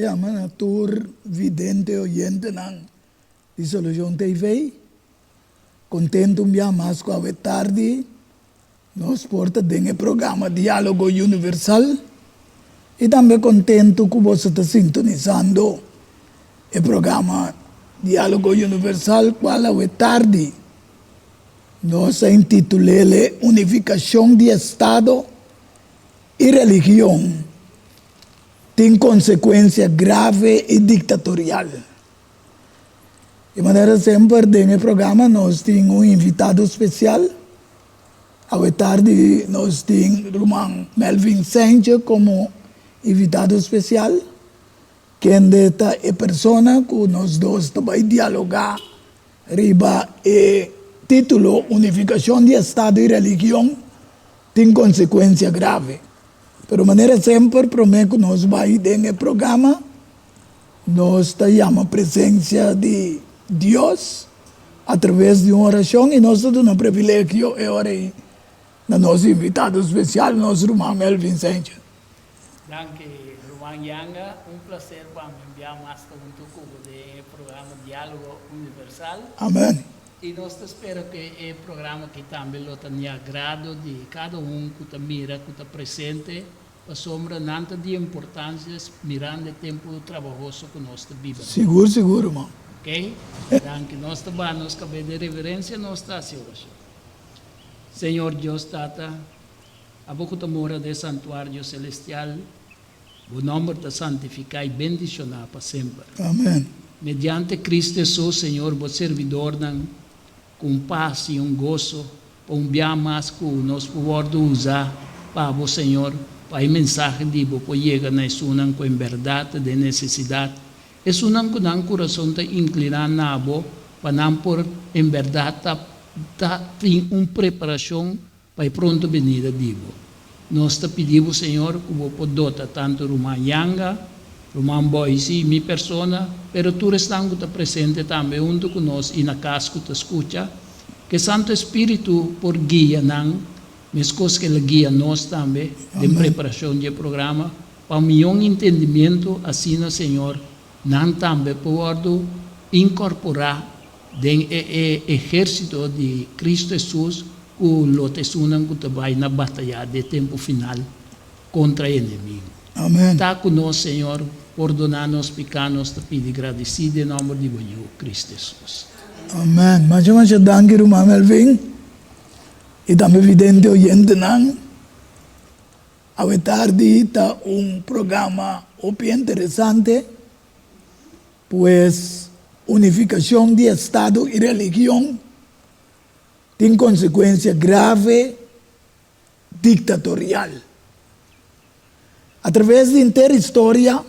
Llama na tour vidente oyente ng Dissolution TV. Contento mais com a tarde. Nós porta dentro programa Diálogo Universal. E também contento que você está sintonizando o programa Diálogo Universal, qual é tarde. Nós intitulamos Unificação de Estado e Religião. Tem consequência grave e ditatorial. De maneira sempre, no programa, nós temos invitado especial. À tarde, nós temos Roman Melvin Sanchez como invitado especial. Quem é a pessoa que nós dois também dialogar riba o título Unificação de Estado e Religião tem consequência grave. Pero maneira sempre, prometo que nós vamos no programa, nós temos a presença de Deus através de uma oração e nós temos um privilégio de orar na nosso invitado especial, nosso irmão Melvin Sanchez. Danke, Roman Yanga. Prazer para me enviar mais junto do programa Diálogo Universal. Amém. E nós esperamos que o programa que também lo tenha agrado de cada que mira, que está presente, para sombra nada de importâncias, mirando o tempo trabalhoso que nós vivemos. Seguro, irmão. Ok? Danke. Nós vamos caber de reverência, nós estamos hoje. Senhor Deus Tata, a boca da mora do santuário celestial, o nome da santificar e bendicionar para sempre. Amém. Mediante Cristo Jesus, Senhor, o servidor, com paz e gozo, para bem mais que nós podemos usar para o Senhor, para a mensagem de você chegar na sua com verdade de necessidade. É uma que o coração está inclinado na boa, para não por em verdade ter uma preparação para a pronta venida de você. Nós te pedimos, Senhor, que você dota tanto Roman Yanga, Roman Boise e minha persona, pero tu restante está presente também junto com nós e na casa que te escuta, que Santo Espírito por guia, mas que ele guia nós também, de preparação do programa, para o melhor entendimento, assim, Senhor, não também pode incorporar no exército de Cristo Jesus, o lotesunan que vai na batalha de tempo final contra o inimigo. Amém. Está conosco, Senhor, perdonar-nos pecados, te pedir agradecido em nome de Cristo Jesus. Amém. Mas danke, irmão Melvin. E também evidente oyente não. A tarde está programa bem interessante, pues unificação de Estado e religião tem consequência grave ditatorial. Através de inteira história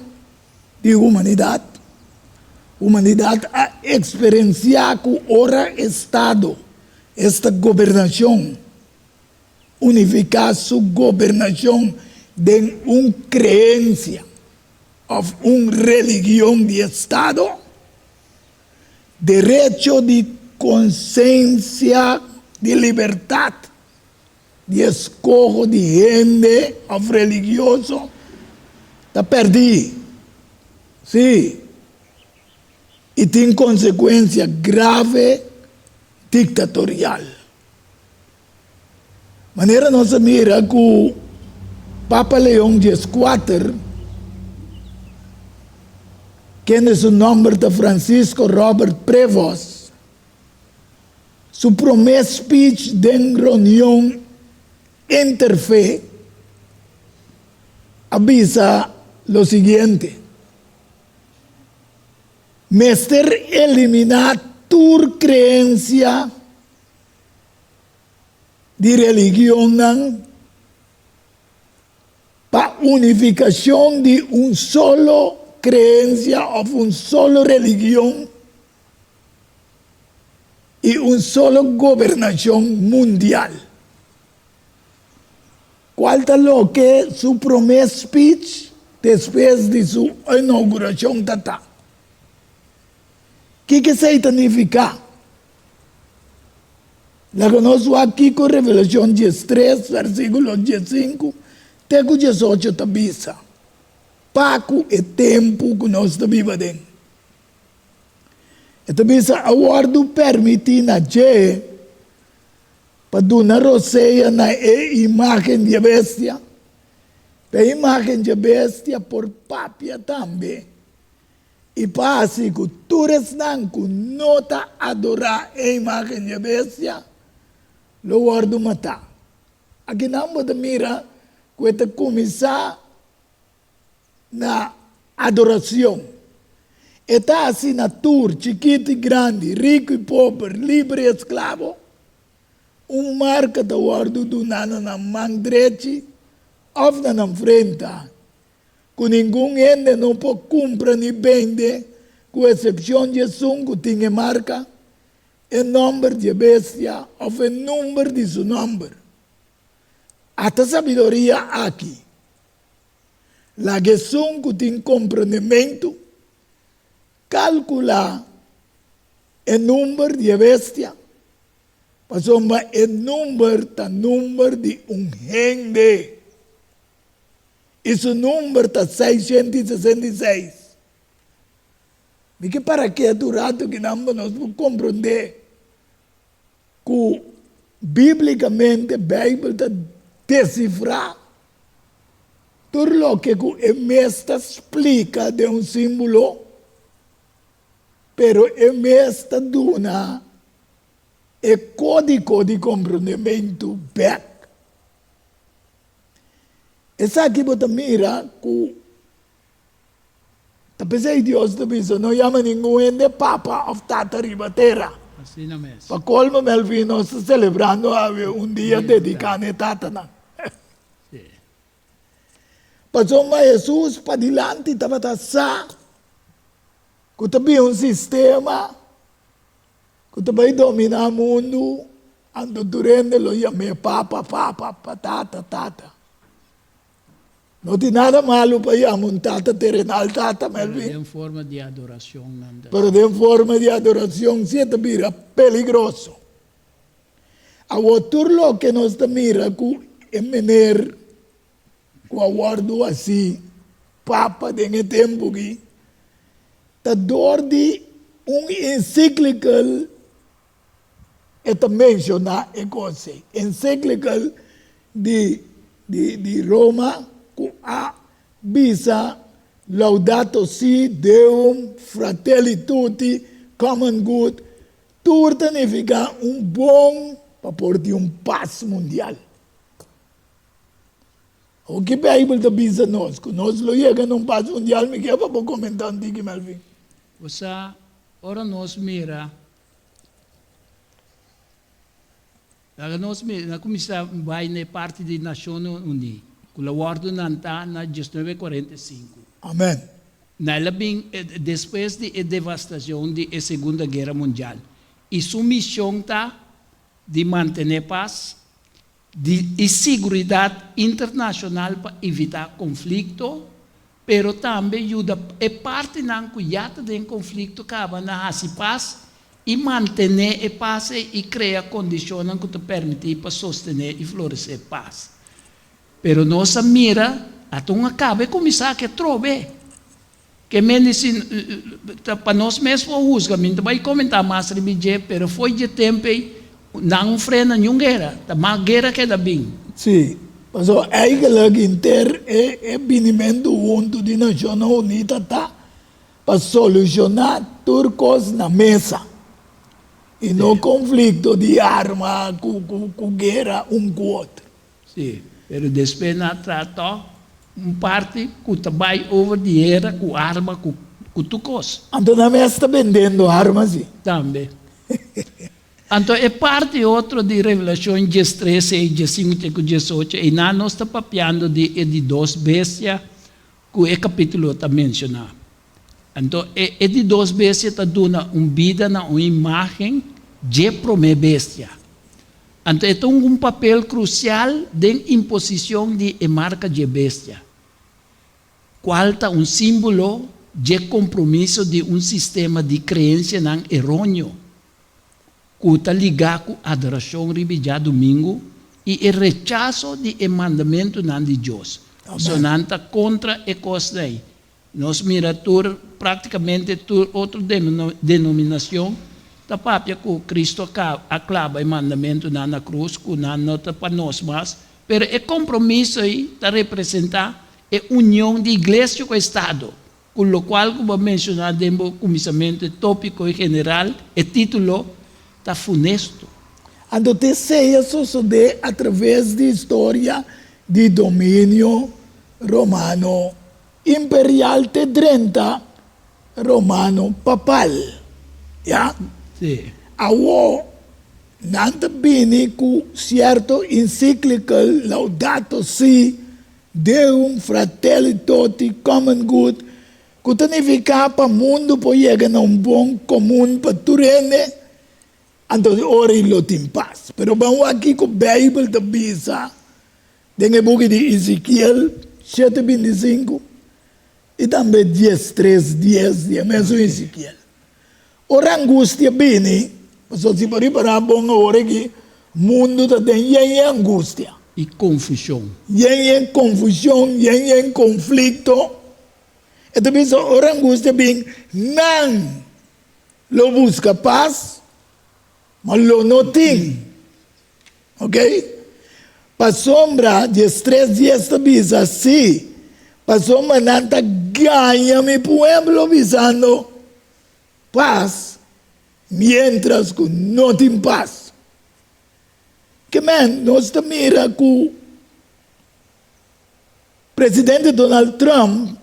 de humanidade, a experienciar que ora Estado, esta governação, unificar sua governação de uma crença, ou uma religião de Estado, direito de consciência, de liberdade, de escolha de gente ou religioso, está perdido. Sim. E tem consequência grave ditatorial. Maneira nós mira que o Papa Leão XIV, que é o nome de Francisco Robert Prevost, su primer speech de reunião interfé avisa lo siguiente: Mester eliminar tu creencia de religião para unificação de solo creencia ou solo religião e solo governação mundial. Qual é o que seu primeiro speech depois de sua inauguração tata? O que significa? La conosco aqui com Revelação 13, versículo 15, até 18 tabisa. paco e tempo que nós estamos vivendo. Então, bisa awardo permite na je para dar roceia na imagem de bestia. A imagem de bestia por papia também. E para assim que todos não nota adorar a imagem de bestia, lo guardo matar. Aqui não pode mirar que começar na adoração. Está assim na tour, chiquito e grande, rico e pobre, livre e escravo. Marca da guardo do nana na mão direita, ou na frente. Que ninguém ende não pode comprar nem vender, com exceção de Jesus que tinha marca, o nome de bestia ou o número de seu nome. Até sabedoria aqui. La Jesus que tem compreendimento, calcular o número de bestia, mas o número de gente. Esse número está 666. E que para que durante que nós podemos compreender que biblicamente a Bíblia está decifrada tudo o que o mestre explica de símbolo, pero o mestre dá o código de compreendimento back. Essa aqui você mira que talvez Deus te diz, não chama ninguém de papa ou tata ribatera. Assim não mesmo. Para colmo, Melvin, nós estamos celebrando dia dedicado a tata. Sim. Passou Jesus para diante, estava sa, que também sistema que também domina o mundo, ando durante lo chama papa, tata. Não tem nada malo para chamar um tata terrenal, tata, Melvin. É uma forma de adoração. Pero de forma de adoração, se te mira peligroso. A outro que nós te mira, que é menor, que aguardo assim, papa de tempo aqui, tá dor de encíclica, e te mencionar a coisa. Encíclica de Roma, que a bisa Laudato Si, Deum, Fratelli Tutti, Common Good, tudo significa bom para portar paz mundial. O que a Bíblia está dizendo nós? Que nós lo chegamos paz mundial, me quer para comentar aqui, Melvin. Você, ora nós mira, na comissão vai na parte da Nações Unidas. O acordo está na 1945. Amém. Depois da devastação da Segunda Guerra Mundial. E sua missão está de manter paz e segurança internacional para evitar conflito, mas também ajuda a parte não cuidar de conflito que na paz e manter a paz e criar condições que te permitem para sostener e florescer paz. Pero nossa mira, até acaba e começar a trover. Que medicina, para nós mesmos o julgamento, vai comentar mais sobre pero foi de tempo, não frena nenhuma guerra, a mais guerra que da bem. Sim, mas eigenlijk inter é vinimento junto de Nações Unidas para solucionar turcos na mesa. E não conflito de arma, com guerra com outro. Sim. Pero depois na tratou parte que trabalha over dinheiro com arma com tucos. Então na mesa está vendendo armas sim. Também. Então é parte outra de Revelação 13, 15, 18 e na nós está papiando de duas bestias que é capítulo está mencionado. Então é de duas bestias está dando vida na uma imagem de promessa bestia. Então, é papel crucial da imposição de marca de bestia. Qual é símbolo de compromisso de sistema de crença não errôneo, que está ligado com a adoração religiosa domingo e o rechaço de mandamento não de Deus. Sonanta contra e cosdei. Nós mira tur praticamente tur outra denominação da papia que Cristo aclava o mandamento na cruz, que não nota para nós mais, pero é compromisso aí de representar a união de igreja com o Estado, com o qual, como mencionado no começamento tópico e general, o título está funesto. Então, terceiro sucede através da história de domínio romano imperial de 30 romano papal. Ja? Sim. Awo, nanta bini com certo encíclica Laudato Si, Deum Fratelli Tutti, Common Good, que significa para o mundo para chegar a bom comum para turene. Então, ora e lo tem paz. Pero vamos aqui com a Bíblia da Bisa, tem o book de Ezequiel 7:25 e também 10:3 de mesmo Ezequiel. Ora angústia bene, só se pode parar bom agora que o mundo tem angústia. E confusão. Em confusão, em conflito. Então, ora angústia bem, não lo busca paz, mas lo não tem. Ok? Para sombra de estresse desta bisa, sim. Para sombra nanta ganha mi pueblo visando paz, mientras que não tem paz. Que nós mira que o presidente Donald Trump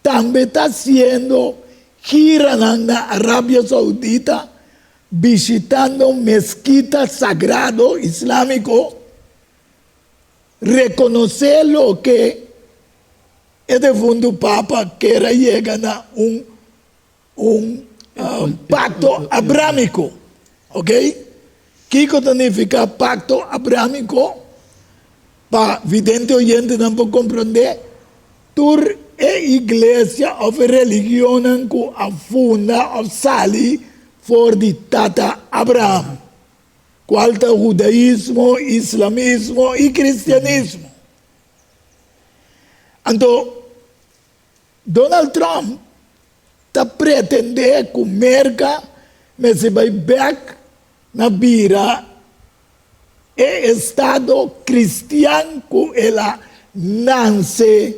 também está sendo gira na Arábia Saudita, visitando mezquita sagrado islámico, reconocer lo que el segundo Papa quería llegar a un pacto abrámico. ¿Ok? ¿Qué significa pacto abrámico? Para vidente oyente no puede comprender. Tur e iglesia o religión que afunda o sali for di tata Abraham. Qualta judaísmo, islamismo y cristianismo. Então, Donald Trump está pretendendo que merca, mas se vai back na bira é Estado cristiano que ela nasce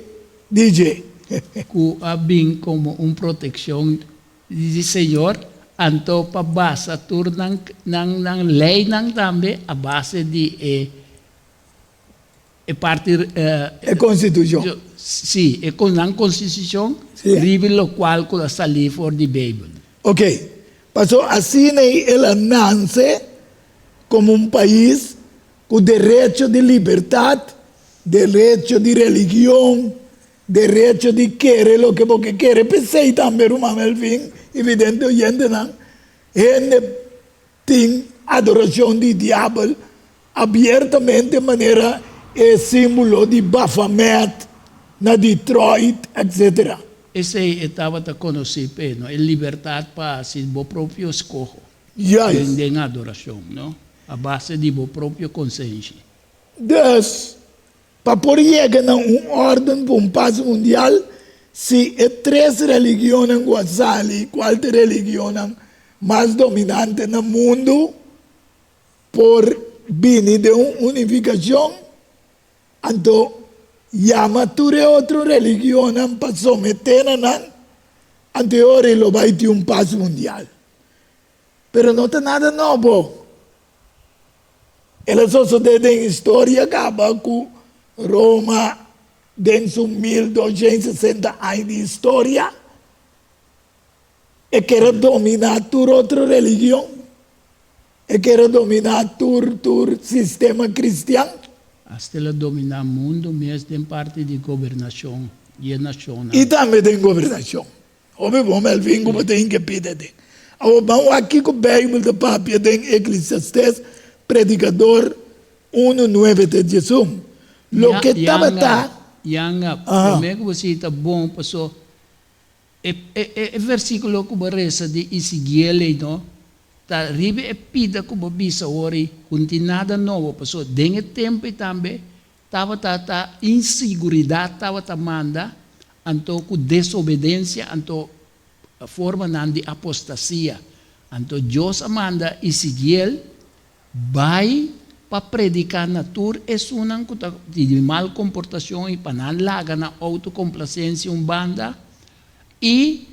DJ. Que abin como proteção de Senhor, anto pa basa tur ng lei nang também a base de parte É Constituição. sim, é com a Constituição, rive lo qual que está ali for the Bible. Ok. Passou assim, ela nasce como país com direito de liberdade, direito de religião, direito de querer o que você quer. Pensei também, uma Melvin, evidente, oyente, não? Gente tem adoração de diabo abertamente de maneira símbolo de Baphomet, na Detroit, etc. Essa estava a conhecer, não? É liberdade para si, o próprio escolho. Yes. Tem adoração, não? A base de o próprio consciência. Dus, para poder chegar a ordem para paz mundial, se é três religiões guasali, qual religião mais dominante no mundo, por vir de uma unificação, então, chama ture outra religião para someter a anterior lo vai ter paz mundial. Pero não tem nada novo. Ela só tem história acaba com Roma, dentro de 1260 anos de história, e quer dominar toda outra religião, e quer dominar todo sistema cristiano. Hasta ela dominar o mundo, mesmo em parte de governação e nacional. E também tem governação. Ouve, vamos ver como tem que pedir. Vamos aqui com a Bíblia da Papia, tem Eclesiastes, predicador 1:9 de Jesus. Lo que estava Yang você está bom, pastor. É versículo que reza de Ezequiel, não? Tá ribe é pida como bisa ori, unti nada novo, pastor. Dengue tempo também, estava ta inseguridade, estava ta manda, anto com desobediência, anto a forma de apostasia. Anto Deus manda Ezequiel vai para predicar na tur es unang de mal comportação e para não laga na autocomplacência banda e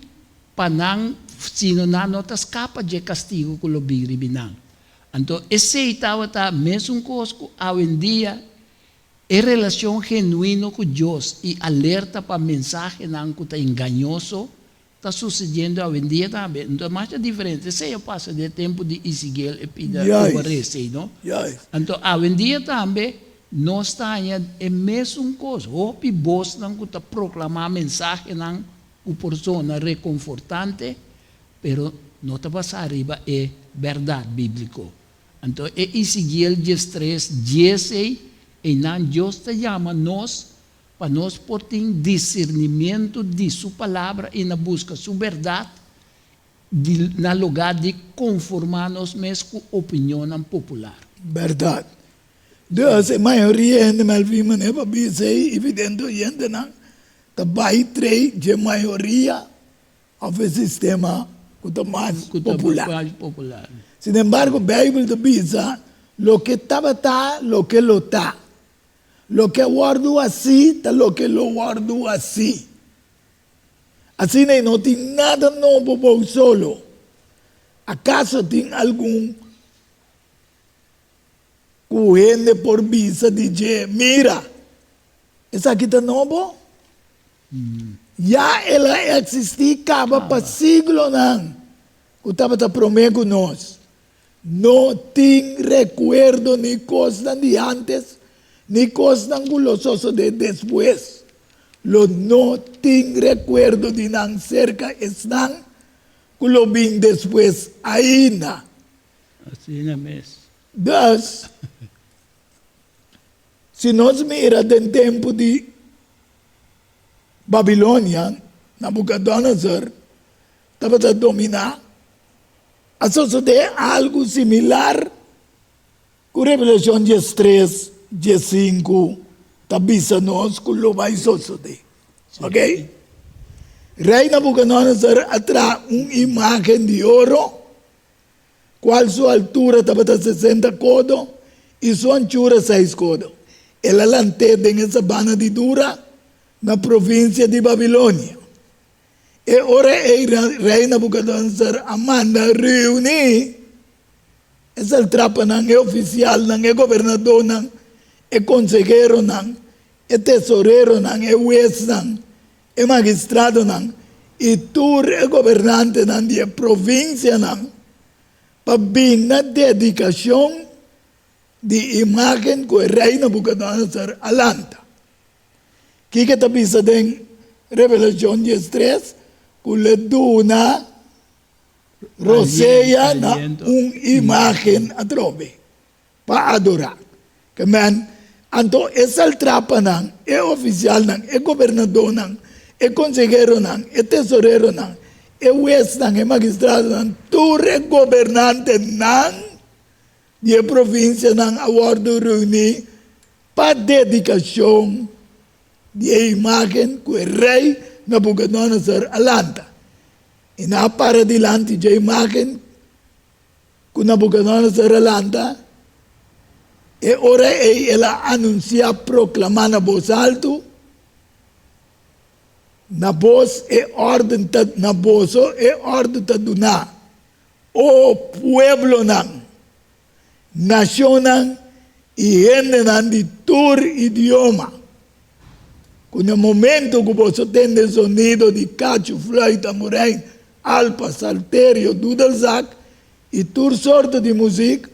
para não sino na notas capa de castigo que lo binang. Então esse estava tá mesmo coisa hoje em dia é relação genuína com Deus e alerta para mensagem não que está enganoso está sucedendo hoje em dia também. Então, mais é diferente. Se eu passo de tempo de Ezequiel e pida obedecer, não? Então, hoje em dia também, nós estamos em mesma coisa. Hoje, vós não está proclamar mensagem não o persona reconfortante, pero não está passar arriba é verdade bíblico. Então, é Ezequiel 13:10 e não Deus te chama nós para nós ter discernimento de sua palavra e na busca sua verdade, na lugar de conformar-nos mesmo com a opinião popular. Verdade. Deus, a maioria de Malvima é para dizer, evidente, gente não, vai trazer de maioria ao sistema que está mais popular. Sin embargo, a Bíblia diz, lo que está, lo que lo está. Lo que guardo assim, está lo que lo guardo assim. Assim não tem nada novo por solo. ¿Acaso tem algum corrente por vista de dizer, mira, essa aqui está novo? Já ela existia para siglo não. O estava prometendo nós. Não tem recuerdo nem coisa de antes, ni cosas gulosos de después. Los no tienen recuerdo de nan cerca están, que lo ven después ainda. Assim é mesmo. Thus, se nós mira do tempo de Babilônia, Nabucodonosor estava a dominar, a suceder algo similar com Revelação 13, 15, tabisa nós que lo vai suceder. Ok? Rei Nabucodonosor atrás uma imagem de ouro, qual sua altura estava a 60 codos e sua anchura 6 codos. Ela lanterna em essa banda de dura na província de Babilônia. E ora o rei Nabucodonosor manda reunir essa trapa não é oficial, não é governador, não é consejero, não é tesoureiro, não é juez, não é magistrado, não e tu é governante não de província, não para vir na dedicação de imagem que o rei Nabucodonosor alanta. Que está pensando em Revelação 13, que le duna roseia na uma imagem atrobe para adorar. Então, essa trapa não é oficial, não é governador, não é consejero, não é tesoureiro, não é juez, não é magistrado, não tu é governante, não de província, não a ordem reunir para dedicação de imagem que o rei Nabucodonosor alanta. E na para dilante de imagem que Nabucodonosor alanta, e ora ela anuncia, proclamar na voz alto, na voz e ordem, na voz e ordem ta duna, o pueblo nan, nação nan, e gente nan de tur idioma. No momento que você tem o sonido de cacho, flauta, morém, alpa, saltério, dudelsac e toda sorte de música,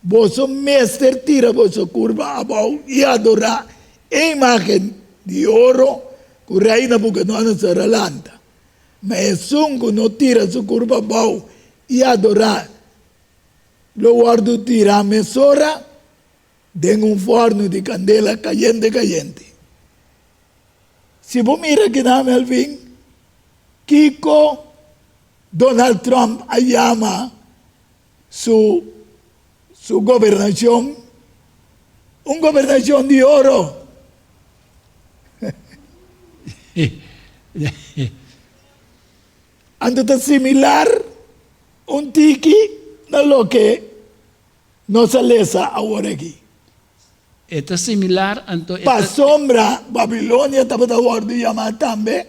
você mestre tira você curva abaixo e adorar a imagem de ouro que o rei Nabucodonosor alanta. Mas se não tira sua curva abaixo e adorar, lo guardo tira a mesora de forno de candela caliente. Se você mira aqui na Melvin, Kiko, Donald Trump chama sua governação, uma governação de ouro, Entonces, similar un tiki na lo que nos alesa ahora aquí. Ito similar anto Pa sombra, Babilonia estaba de guardo llamada también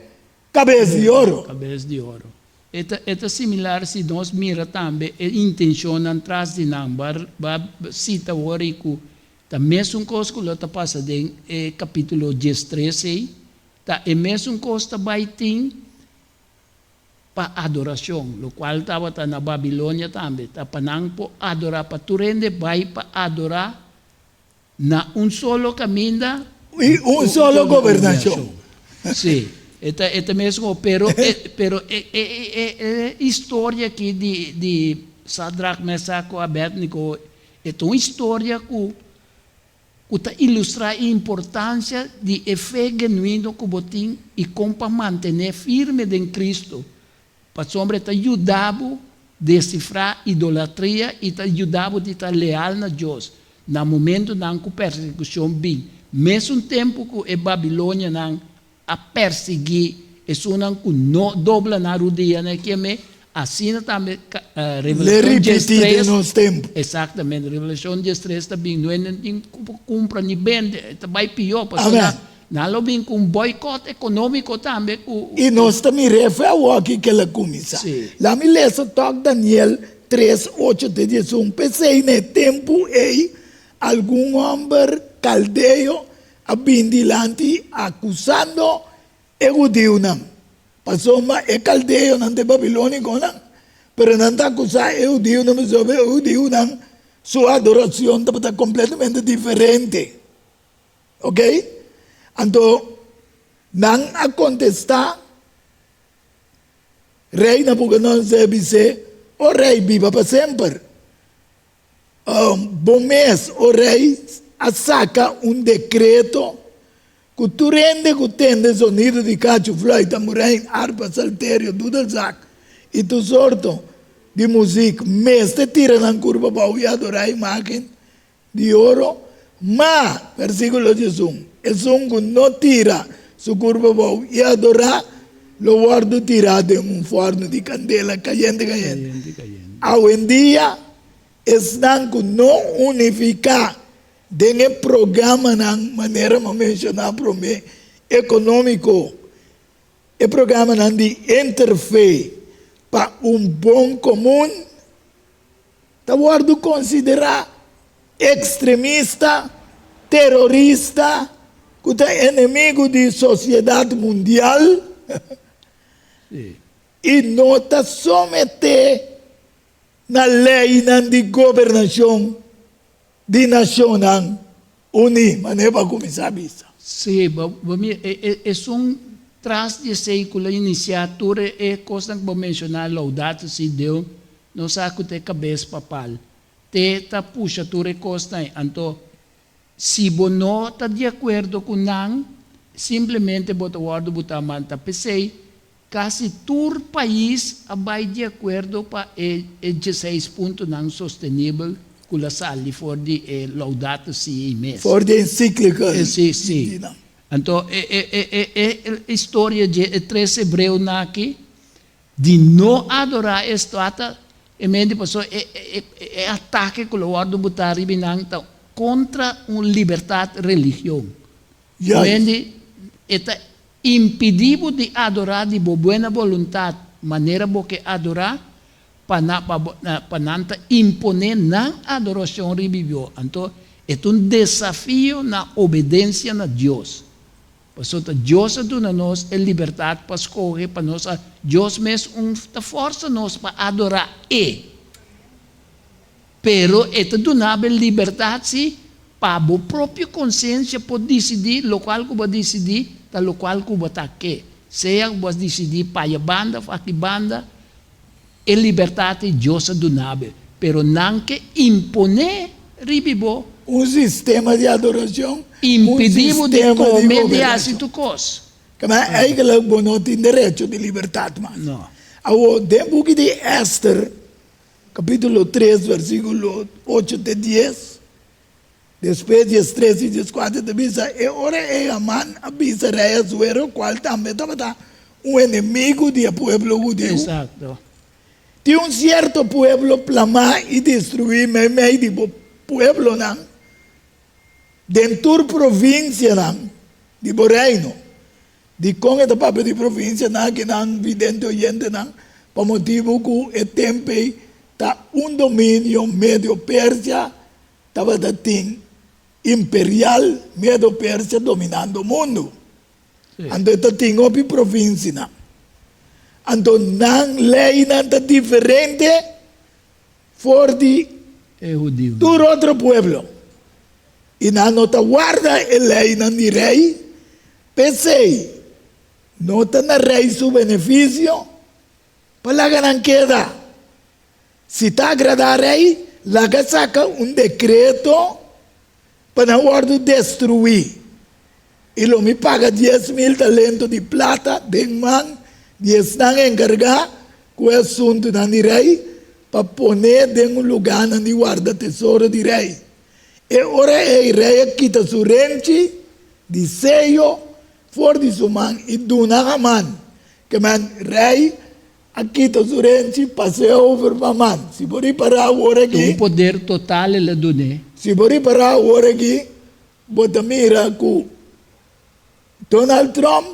cabeza de oro. cabeça de ouro. Ito similar se nós mira também a intenção atrás de nós, cita o orico, tá mesmo coisa que está passando em capítulo 13, tá é mesmo coisa vai ter para adoração, o qual estava na Babilônia também, tá para não adorar, para tu rende vai para adorar na solo caminho Y un solo gobernación. Sim, é mesmo, pero história aqui de Sadrach, Mesaco, Abednego é uma história que ilustra a importância de fé genuíno que botim e como para manter firme em Cristo. Para sombra te ajudava a decifrar idolatria e te ajudava a estar leal a Deus. No momento na persecução bem, mesmo tempo que a Babilônia a perseguir, é uma que não dobla na rodia, né? Que é assim também Le repetir nos tempos. exatamente, Revelação 13 também não é nem compra nem vende, vai pior, Amém. porque não vem com boicote econômico também. Y nós também refere aqui que ela começa. Sim. Lá me lesa toque Daniel 3, 8 de 11. Pensei no tempo aí, algum homem caldeo a bindilante acusando e judeu não. Passou uma é caldeo não de babilônico não. Pero não está acusando e judeu não, mas o judeu não. Sua adoração está completamente diferente. Ok? Então, não a contestar, rei Nabucodonosor disse, o rei viva para sempre. Bom mês, o rei saca decreto que tu rende que tende sonido de cacho, flauta, murain, harpa, saltério, tudo sac. E tu sorto de música, mês te tira na curva para adorar a imagem de ouro, mas, versículo 11, el songo no tira su curva bow y adorar lo guardo tirado en un forno de candela cayente. Hoy en día están con no unificar de el programa de manera de mencionar para mí económico, el programa de interfe para un buen común, te guardo considerar extremista, terrorista, que é inimigo da sociedade mundial e não está someter na lei de governação de nação unida, mas não para começar a vista. Sim, é tras de século iniciatura é coisa que vou mencionar laudato se Deus não sabe ter cabeça papal. Te tá puxa tu recosta então se você não está de acordo com não, simplesmente você guarda botar manta pensei quase todo o país vai de acordo para 16 pontos não sustentável com a saúde for de laudato si mês. For de encíclica. Sim. Então a história de 13 Hebreu aqui de não adorar a estátua e mente pessoa é ataque que o guarda botar ribinang contra uma liberdade religião. Quindi está impedido de adorar de boa vontade, maneira que adorar para não imponer na adoração religiosa. Então, é desafio na obediência a Deus. Portanto, Deus dá nós a liberdade para escolher, para nós, Deus mesmo força nós para adorar Pero esta donava liberdade para a própria consciência para decidir o qual que vai decidir, da o qual que vai estar aqui. Seja que vai decidir para a banda, para a banda, a liberdade Deus donava. Pero não que imponer, ribibo, sistema de adoração, impedido de comer de ácido coisa. Mas aí que não tem direito de liberdade, mas. Não. Agora, dentro de Esther, capítulo 3, versículo 8 de 10, Después 13 y 14 te avisa, ahora Amán avisa a rey Asuero, cual también estaba un enemigo del pueblo judío. Exacto. De un cierto pueblo plamar y destruir medio pueblo dentro de provincia de reino. De con esta papel de provincia que vidente oyente por motivo que el tiempo está un dominio medio Persia estaba imperial medio Persia dominando el mundo. Sí. Entonces tengo otra provincia. Entonces, lei está diferente for de Judío. todo otro pueblo. Y no te guarda el ley de rey, pese no te rey su beneficio, para la gran queda. Si te agrada al rey, la que saca un decreto para destruir. Y lo me paga 10,000 talentos de plata de man. Y están encargados con el asunto del rey para poner en un lugar donde guarda tesoro del rey. Y ahora el rey quita su renchi, de sello, fuera de su mano y dona a mano. Que man, rey quita su renchi, pasea over para man. Si por ahí para ahora Un aquí, poder total le doné. si por ahí para ahora aquí, bota mira con Donald Trump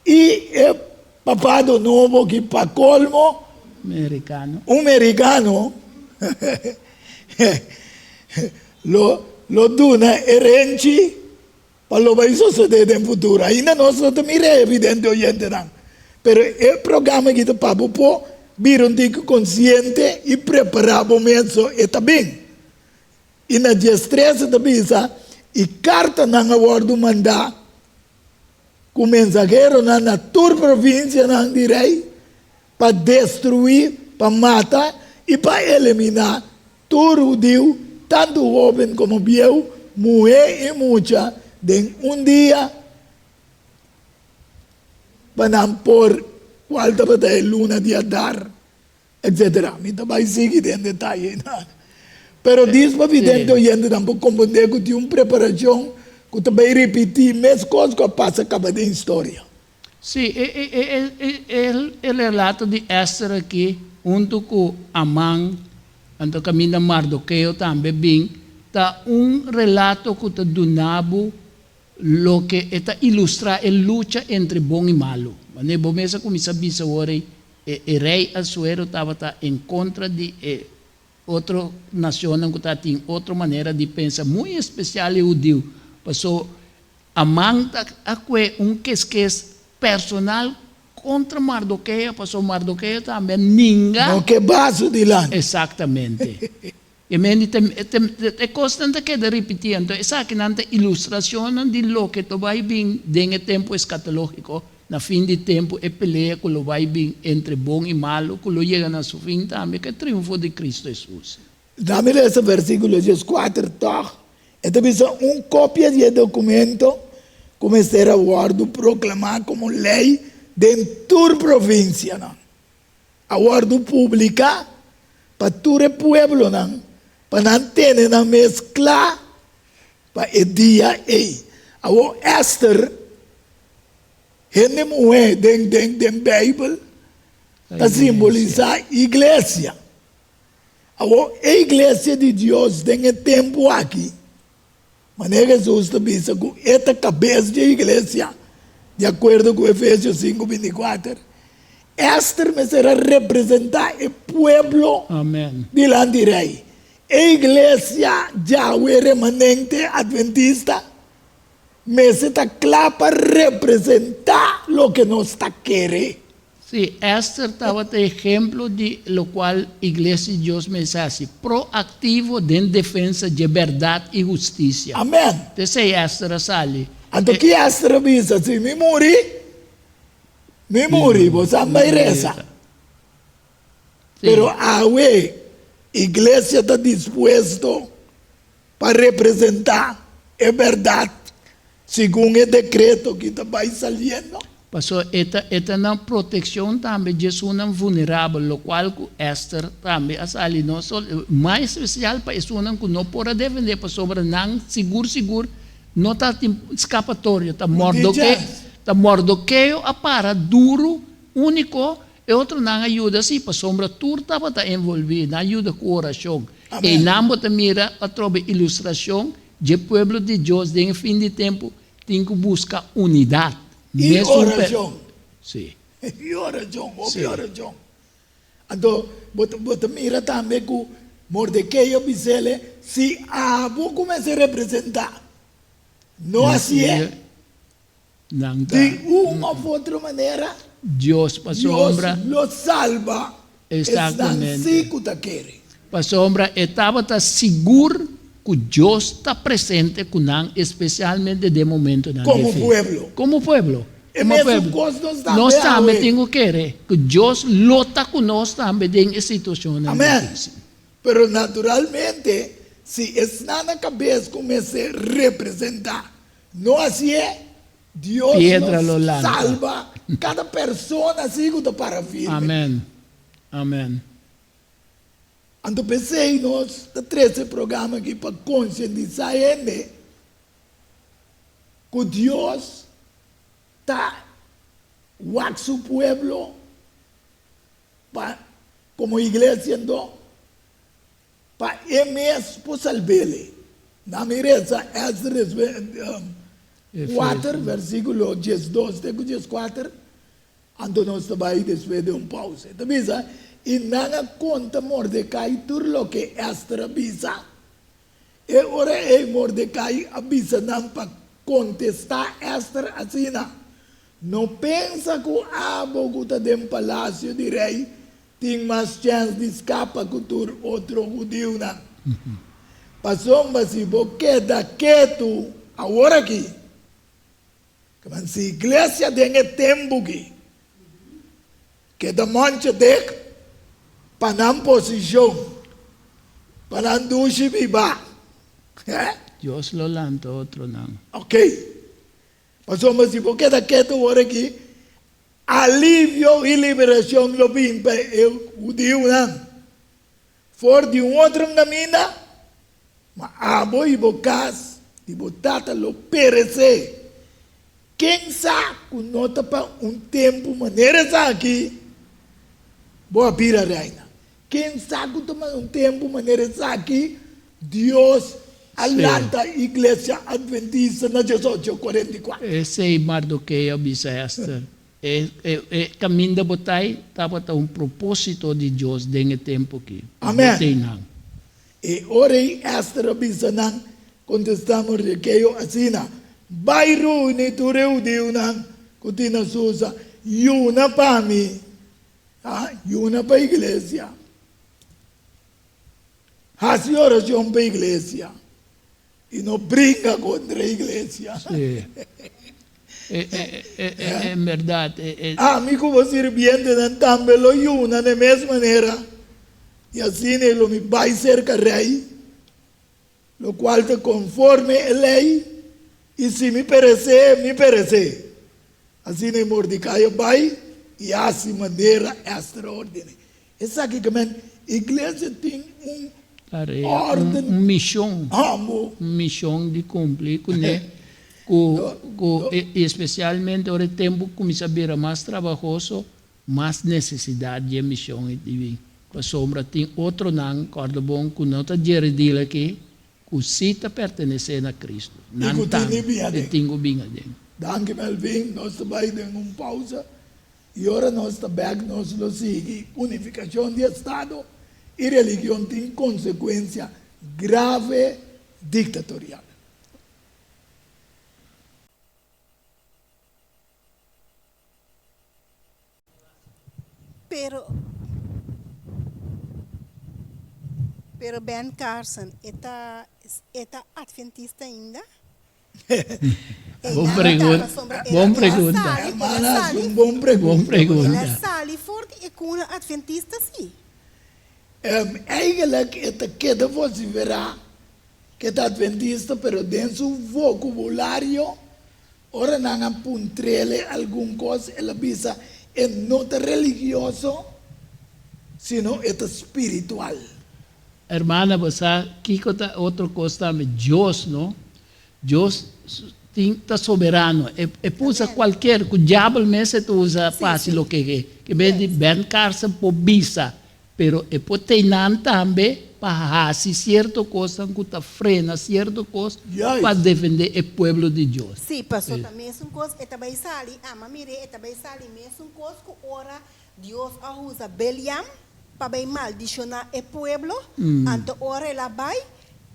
y el papado nuevo que para colmo, Americano. un americano lo dona herenci para lo que va a suceder en el futuro. Ainda no se te mira evidente oyente, pero el programa que te papo po vieron consciente y preparado eso está bien. Y na destreza te visa y carta na abordo mandar com mensagero na tua província de rei para destruir, para matar e para eliminar todo judeu, tanto jovem como viejo, mulher e mucha, de dia para por qualta para luna de Adar, etc. Me vai seguir em detalhe. Pero diz para vidente oyente tampoco compreender que tinha uma preparação que também repetir mesmas coisas que passa acaba de história. Sí, el relato de Esther aquí, junto con Amán, junto con Mardoqueo también, bien, está un relato que está donado lo que está ilustra el lucha entre bom y malo. Mané bomesa comienza a decir ahora, el rey Asuero estaba en contra de otra nación que tiene otra manera de pensar muy especial y judío. Pasó Amán fue un que es personal contra Mardoqueo, pasó Mardoqueo también ninga. No que vaso de lá. Exactamente. E é constante que de repetir. Então, essa aqui é ilustração de lo que vai vir em tempo escatológico, na fim de tempo, é pelea que vai vir entre bom e malo, que lo chega na seu fim também, que é triunfo de Cristo Jesus. Dá-me esse versículo 4, tá? Então, cópia de documento, comecei a guardar, proclamar como lei dentro da província. A guarda pública, para todo o pueblo, para não ter na mescla, para o dia aí. A Esther, gente mulher dentro da Bíblia, para simbolizar a igreja. A igreja de Deus tem tempo aqui. Mas Jesus diz que esta cabeça da igreja, de acordo com Efésios 5, 24, Esther me será representar o pueblo delante do rei. A igreja Yahweh remanente adventista me está clara para representar lo que nos está querendo. Sí, Esther estaba de ejemplo de lo cual Iglesia de Dios me hace proactivo en defensa de verdad y justicia. Amén. Entonces Esther sale. Anto que Esther dice así, me morí, vos vai rezar. Pero ahora, iglesia está dispuesto para representar a verdad según el decreto que está saliendo. Pastor, esta na protección también es una vulnerable, lo cual Esther también es ali no más especial para eso que no puede defender para sobre nan seguro no está escapatorio, está mordoqueo apara duro único e outro nan ajuda sim para sombra tudo estava tá envolvido, ajuda com oração. E não bota mira a trobe ilustração de pueblo de Deus em fim de tempo tem que buscar unidade. E oração. Sim. E oração, oração. Então, bota mira também que Mordecai observa se a boa começa a representar. Não assim é. De uma ou outra maneira, Deus para sombra lo salva. Exatamente. Para sombra estava seguro que Deus está presente com nós, especialmente de momento na como pueblo. Como pueblo. Nós também temos que querer que Deus luta conosco também em situações difíceis. Pero naturalmente, se está na cabeça começa a representar, não assim é, Deus nos salva cada pessoa assim que para firme. Amém. Amém. Então pensei nós, da 13 programa aqui para conscientizar ele que Deus está o su pueblo pa, como iglesia então para mesmo salvele. Na mireza é 4 versículo 12 até 14. Então nós também depois de pausa. Então e nada conta Mordecai tudo lo que Esther avisa. E ora Mordecai avisa não para contestar Esther assim não pensa que o abo que está dentro do palácio de rei tem mais chance de escapar que o outro judeu não. Passou mas se você queda quieto agora aqui. Como se a igreja tem tempo aqui. Queda mancha de para não posição, para não duche viva. Deus lo lança outro não. Ok. Pastor, mas se você queda quieto agora aqui, alívio e liberação lo vim para o judeu não. For de outro caminho, mas abo e bocas, e botata lo perecer. Quem sabe que nota para tempo maneira aqui, boa pira reina. Quem sabe que toma tempo maneira aqui, Deus alanta a igreja adventista na 1844. Esse Mardoqueu avisa Esther. Caminho da botai estava propósito de Deus nesse tempo aqui. Amém. E ora Esther avisa não, contestamos Mordecai assim vai ruim tu reuniu não, continua Susa, yuna para mim, yuna para a igreja. Faz oração para a igreja e não brinca contra a igreja. Sim. É verdade. Amigo, você viene também lo yuna da mesma maneira e assim ele me vai ser rei, lo qual te conforme a lei e se me perecer, me perecer. Assim Mordecai vai e assim maneira extraordinária. Essa aqui também a igreja tem missão de cumprir especialmente no tempo que começa a vir mais trabalhoso, mais necessidade de missão divina. A sombra tem outro não, corda bom, que não está direito aqui, que se está pertencendo a Cristo. Não tenho bem a Deus. Danke Melvin, nós também temos pausa e agora nós também nos seguimos. Unificação de Estado e religião tem consequência grave ditatorial. Pero Ben Carson, está adventista ainda? Bom pergunta. Bom pergunta. Bom pergunta. Ele sali forte e com adventista sim. Eigenlijk het queda você verá que é adventista, pero dentro do vocabulário ora nang puntrele algum coisa, ela bisa é não religioso, sino é espiritual. Hermana, você kiko ta outra coisa também, Deus, não? Deus está soberano. E pusa qualquer, que o diabo mesmo usa fácil o que vem de ben carça por bisa, pero e pode ter também para fazer certa coisa que está frena certa coisa para defender o povo de Deus. Sim, pastor, também é uma coisa, e também sali, mamire, e também sali mesmo coisa que ora Deus usa Beliam para bem maldicionar o povo, então ora ela vai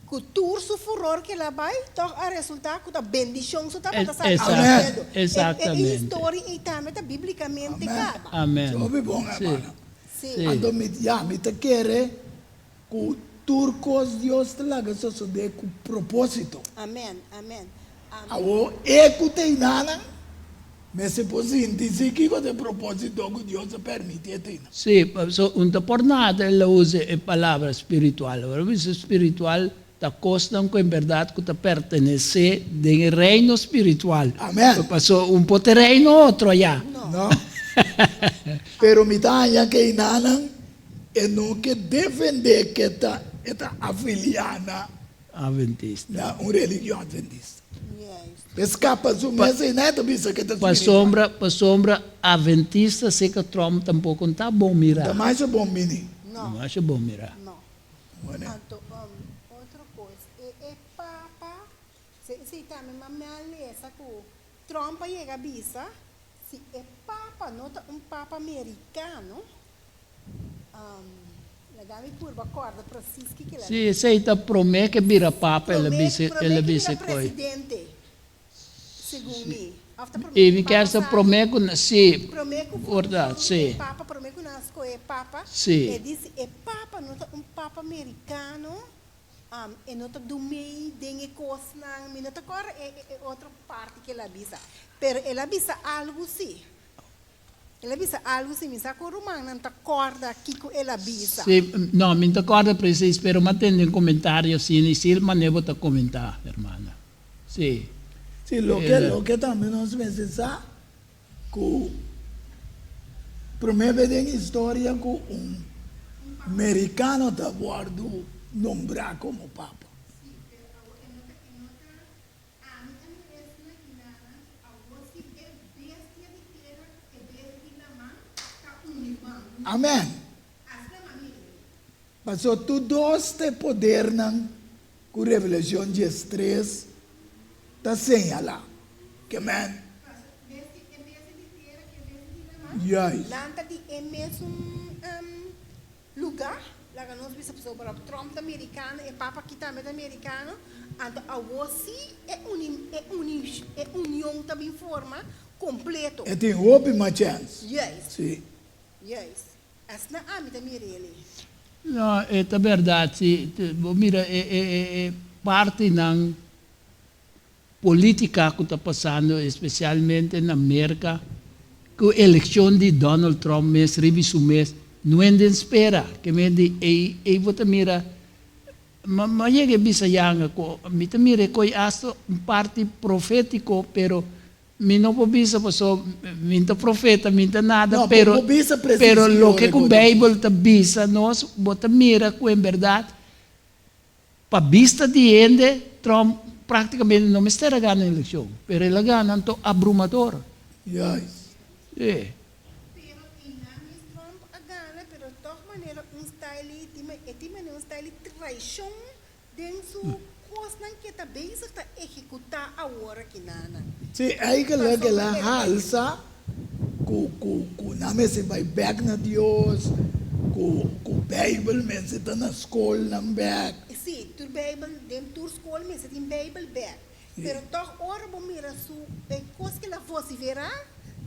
que tur su furor que ela vai, então a resultado que a bendição só está para sair. Exatamente. E história e também está biblicamente caba. Amém. Ouve bom, hermana. Sim. Então, me te quer que turcos Deus te laga só de com propósito. Amém, amém. Awo é que tem nada, mas se possível, dizer que o propósito que Deus permite ter. Sim, so, por nada ela usa a palavra espiritual. O espiritual está costando que em verdade que está pertenece ao reino espiritual. Amém. Passou pouco de reino outro já. Não. Pero me dá que nada é não que defender que está afiliada Adventista. na uma religião adventista. Yes. Escapa do mês e nada bisa que está Para sombra adventista, sei que Trump tampouco não está bom mirar. Tá mais bom mini. Não. Não acho bom mirar. Não. Bueno. Então, outra coisa, é papa, se também mamãe essa que Trump chega a bisa, se é papa, nota papa americano, legami curva corda para Cisco que ela. Sim, sei que promete que vira papa, ela disse coi. Presidente, segundo mim. E me quer se promete, sim, Prometo verdade, sim. Papa, prometo nasco é Papa. Sim. E disse é Papa, não Papa americano. E não tá do meio, dengue coisa não, me não tá agora é outra parte que ela avisa. Pero ela avisa algo sim. Ela avisa algo sim, me saco romano não tá corda aqui que ela avisa. Sim, não, me acorda preciso, pero mantendo um comentário sim, e se ele maneira para comentar, hermana. Sim. Sim, lo que também nós pensamos que primeiro vez em história que americano está guardando nombrar como papa. Amém. Passou tudo este poder com Revelação 13 está señalado. Que man. Yes. Nanta di é mesmo lugar, lá que nós vimos sobre o Trump americano e Papa que também é americano, então a você é união também forma completo. E tem ótima chance. Yes, Sim. yes. As na ami também ele. Não, é verdade, mira, é parte ng política que está passando, especialmente na América, que a eleição de Donald Trump mês, reviso mês, não é de espera, que me de, vota mira, mas chega bisayanga ko, mita mira ko asto parte profético, pero mi no pobisa paso, minta profeta, minta nada, No, pero pobisa pero lo que precisione, o Bible ta bisa, nós bota mira ko em verdade, pa vista de ende, Trump praticamente não me está ganhando a eleição, pero ele ganha então abrumador. Yes. É. Pero inamis Trump agana, pero toch maneira style, time style traição dentro coisa que tá bem se tá executar a hora que nana. Sim, aí que ela halsa, que nome se vai back na Deus, que o Bible mesmo está na escola, não back. Sim, tu Bible dentro da escola mesmo tem Bible back. Pero toch ora bom mira su coisa que ela fosse verá,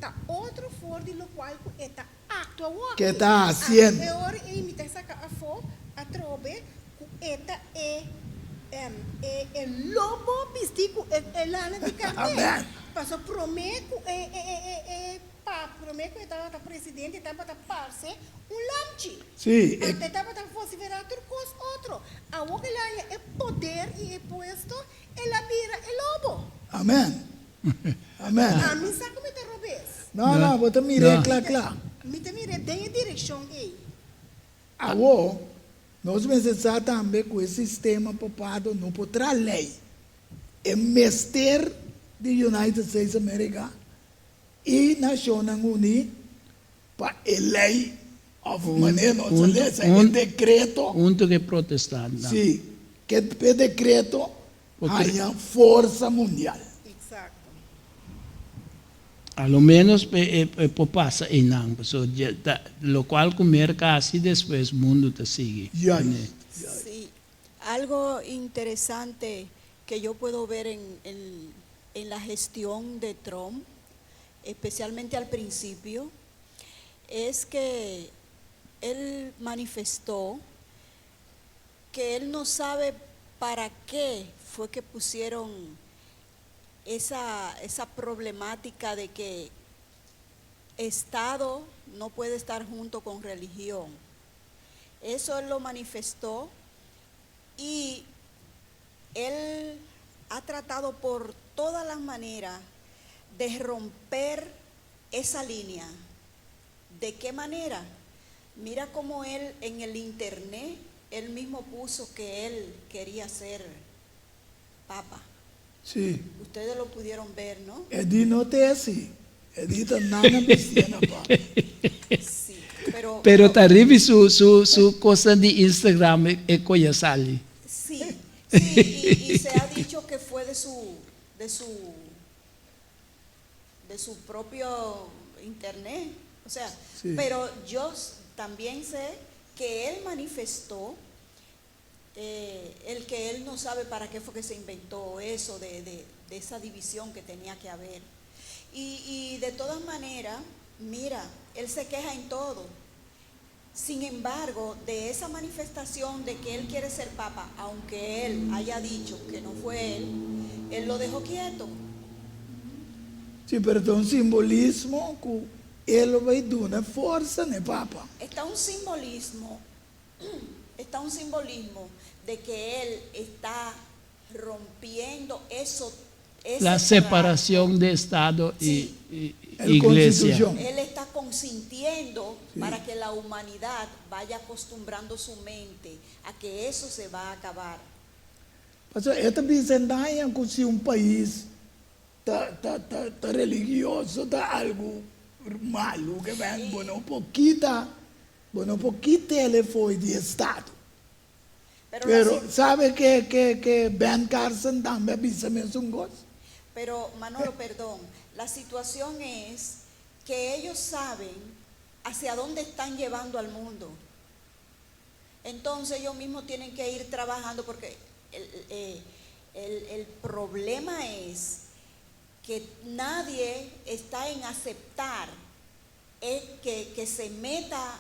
tá outro for de lo qual que tá actua work. Que está haciendo. E ora e me tá saca a fo a trobe que eta lobo pistico e lana de carne. Amém. Passou prometo prometo que estava presidente estava para parce lanche. Sim, Até estava para fosse virar outro. A o que lá é poder e é posto ela vira é lobo. amém. Amém. Me sabe como te robes. Não, bota mire, Não. claro. Me te mire, tem a direção aí. Agora, nós precisamos também com esse sistema papado, não pode trazer lei. É mestre de United States America e Nações Unidas para a lei of maneira nossa lei, é decreto, Junto que protestante. sim, que é decreto Porque- há força mundial. Exato. A lo menos pasa en so, lo cual comer casi después mundo te sigue. Yes. Sí, algo interesante que yo puedo ver en la gestión de Trump, especialmente al principio, es que él manifestó que él no sabe para qué fue que pusieron esa problemática de que Estado no puede estar junto con religión. Eso él lo manifestó y él ha tratado por todas las maneras de romper esa línea. ¿De qué manera? Mira cómo él en el internet, él mismo puso que él quería ser papa. Sim, Ustedes lo pudieron ver, ¿no? é de notece, é de nada piscina, pá. Sí, pero Pero terrible su cosa de Instagram que sale. sí, y se ha dicho que fue de su propio internet, o sea, Sí. pero yo también sé que él manifestó el que él no sabe para qué fue que se inventó eso de esa división que tenía que haber. Y de todas maneras, mira, él se queja en todo. Sin embargo, de esa manifestación de que él quiere ser papa, aunque él haya dicho que no fue él lo dejó quieto. Sim, pero tem simbolismo que ele vai dar uma força, né, papa? Está un simbolismo de que él está rompiendo eso. ese La separación de Estado Sí. y El Iglesia. Constitución. Él está consintiendo Sí. para que la humanidad vaya acostumbrando su mente a que eso se va a acabar. Pastor, eu também sentai que se país tá religioso, tá algo malo, que vem, bueno, pouquita ele foi de Estado. Pero, Pero sabe que Ben Carson também avisa mesmo coisa? pero Manolo, perdón, la situación es que ellos saben hacia dónde están llevando al mundo. Entonces ellos mismos tienen que ir trabajando porque el problema es que nadie está en aceptar que se meta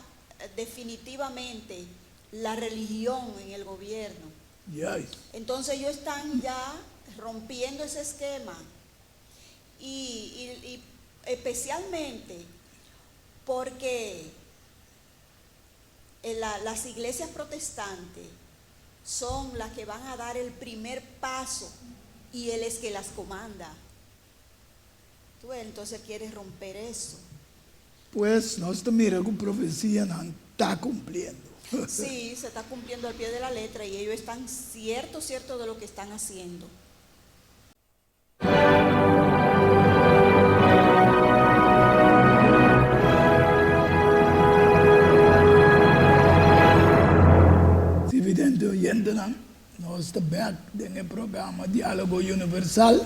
definitivamente la religión en el gobierno. Yes. Entonces ellos están ya rompiendo ese esquema y especialmente porque las iglesias protestantes son las que van a dar el primer paso y él es que las comanda. Tú ves, entonces quieres romper eso. Pues nós miramos que a profecia não está cumprindo. Sí, se está cumpliendo al pie de la letra y ellos están ciertos de lo que están haciendo. Se evidente oyente, nós estamos no programa Diálogo Universal.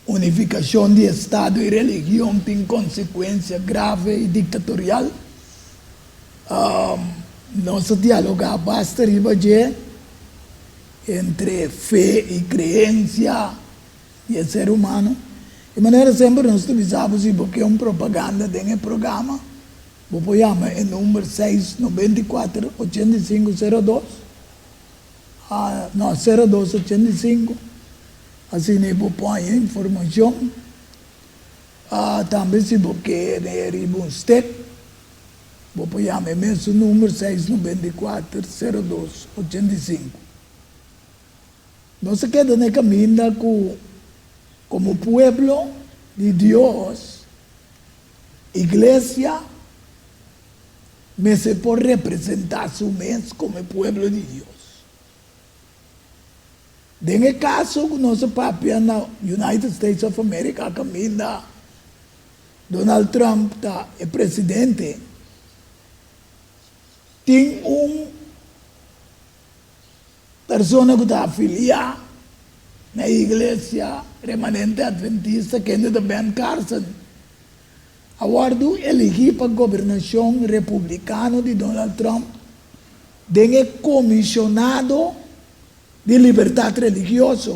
Unificação de Estado e religião tem consequência grave e ditatorial. Nosso diálogo basta ribager entre fé e crença e ser humano. De maneira sempre nós avisamos porque é uma propaganda desse programa. Vou apoiar em número 694-8502. Não, 0285. Assim, eu ponho informação. Também, se você quer um step, vou apoiar mesmo número 694-0285. Não se queda no caminho como pueblo, de Dios, iglesia, me se por representar su mes como pueblo de Dios. En el caso que nuestro papi en los United States of America camina, Donald Trump está el presidente, tiene una persona que está afiliada a la iglesia remanente adventista, que es de Ben Carson. Ahora elegí para gobernación republicano de Donald Trump, de comisionado de libertad religiosa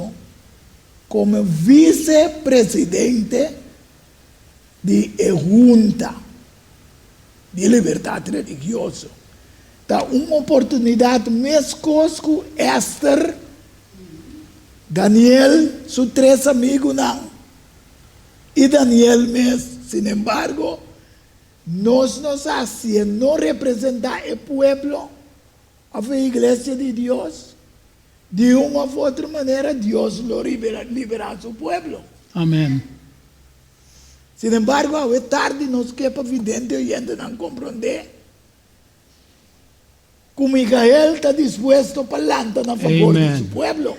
como vicepresidente de la Junta de Libertad Religiosa. Está una oportunidad más cosa que Esther, Daniel, sus tres amigos, y Daniel mes. Sin embargo, nos hacen no representar el pueblo a la iglesia de Dios. De una u otra manera, Dios lo libera a su pueblo. Amén. Sin embargo, a veces tarde nos queda evidente oyente no comprender. Como Micael está dispuesto para adelante a favor de su pueblo.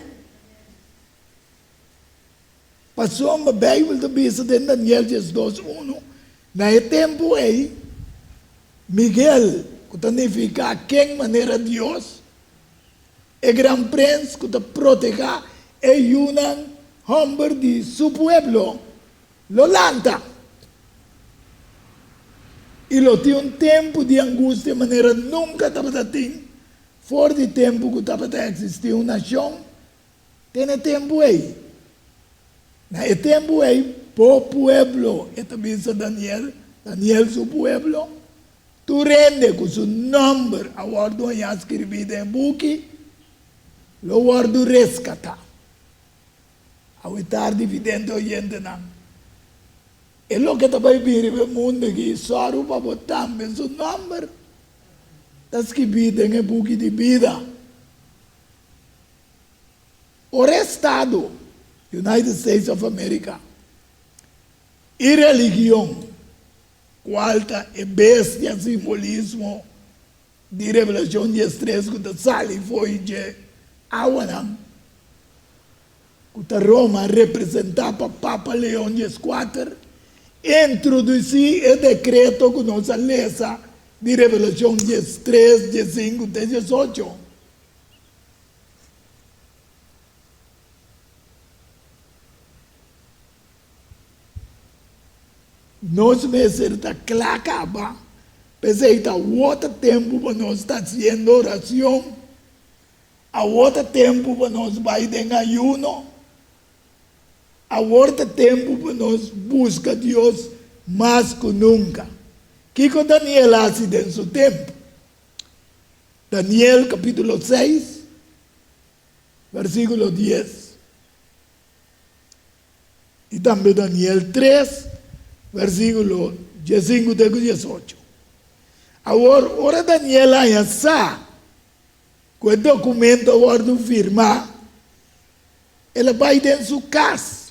Passou uma Bíblia da Bíblia de Daniel 2:1. Naquele tempo aí, Miguel, que significa quem maneira Deus, o grande príncipe que protege e unan homem de su pueblo, lo lanta. E lo tinha tempo de angústia, maneira nunca estava tendo. Fora de tempo que estava a existir uma nação, tem tempo aí. Naquele tempo aí, por pueblo, esta dice Daniel, su pueblo, tu rende com seu nome, agora já escrevido em buque, lo guardo rescatar. Ao estar dividendo oyente não. É lo que está vivendo no mundo aqui, só para botar seu nome, está escrito em buque de vida. O Estado, United States of America, e religião, quarta é bestia simbolismo de Revelação 13, que sale foi de Awanam, que Roma representava Papa Leão 4, introduzir o decreto que nos lesa de Revelação 13, 15, 18. Nós mesmos está clacaba, pensei está outro tempo para nós estar fazendo oração, a outro tempo para nós vai em ayuno, a outro tempo para nós buscar Deus mais que nunca. Que com Daniel hace em seu tempo? Daniel capítulo 6, versículo 10. E também Daniel 3, versículo 15 de 18. Agora Daniel já sabe que o documento agora firma, ele vai dentro de sua casa.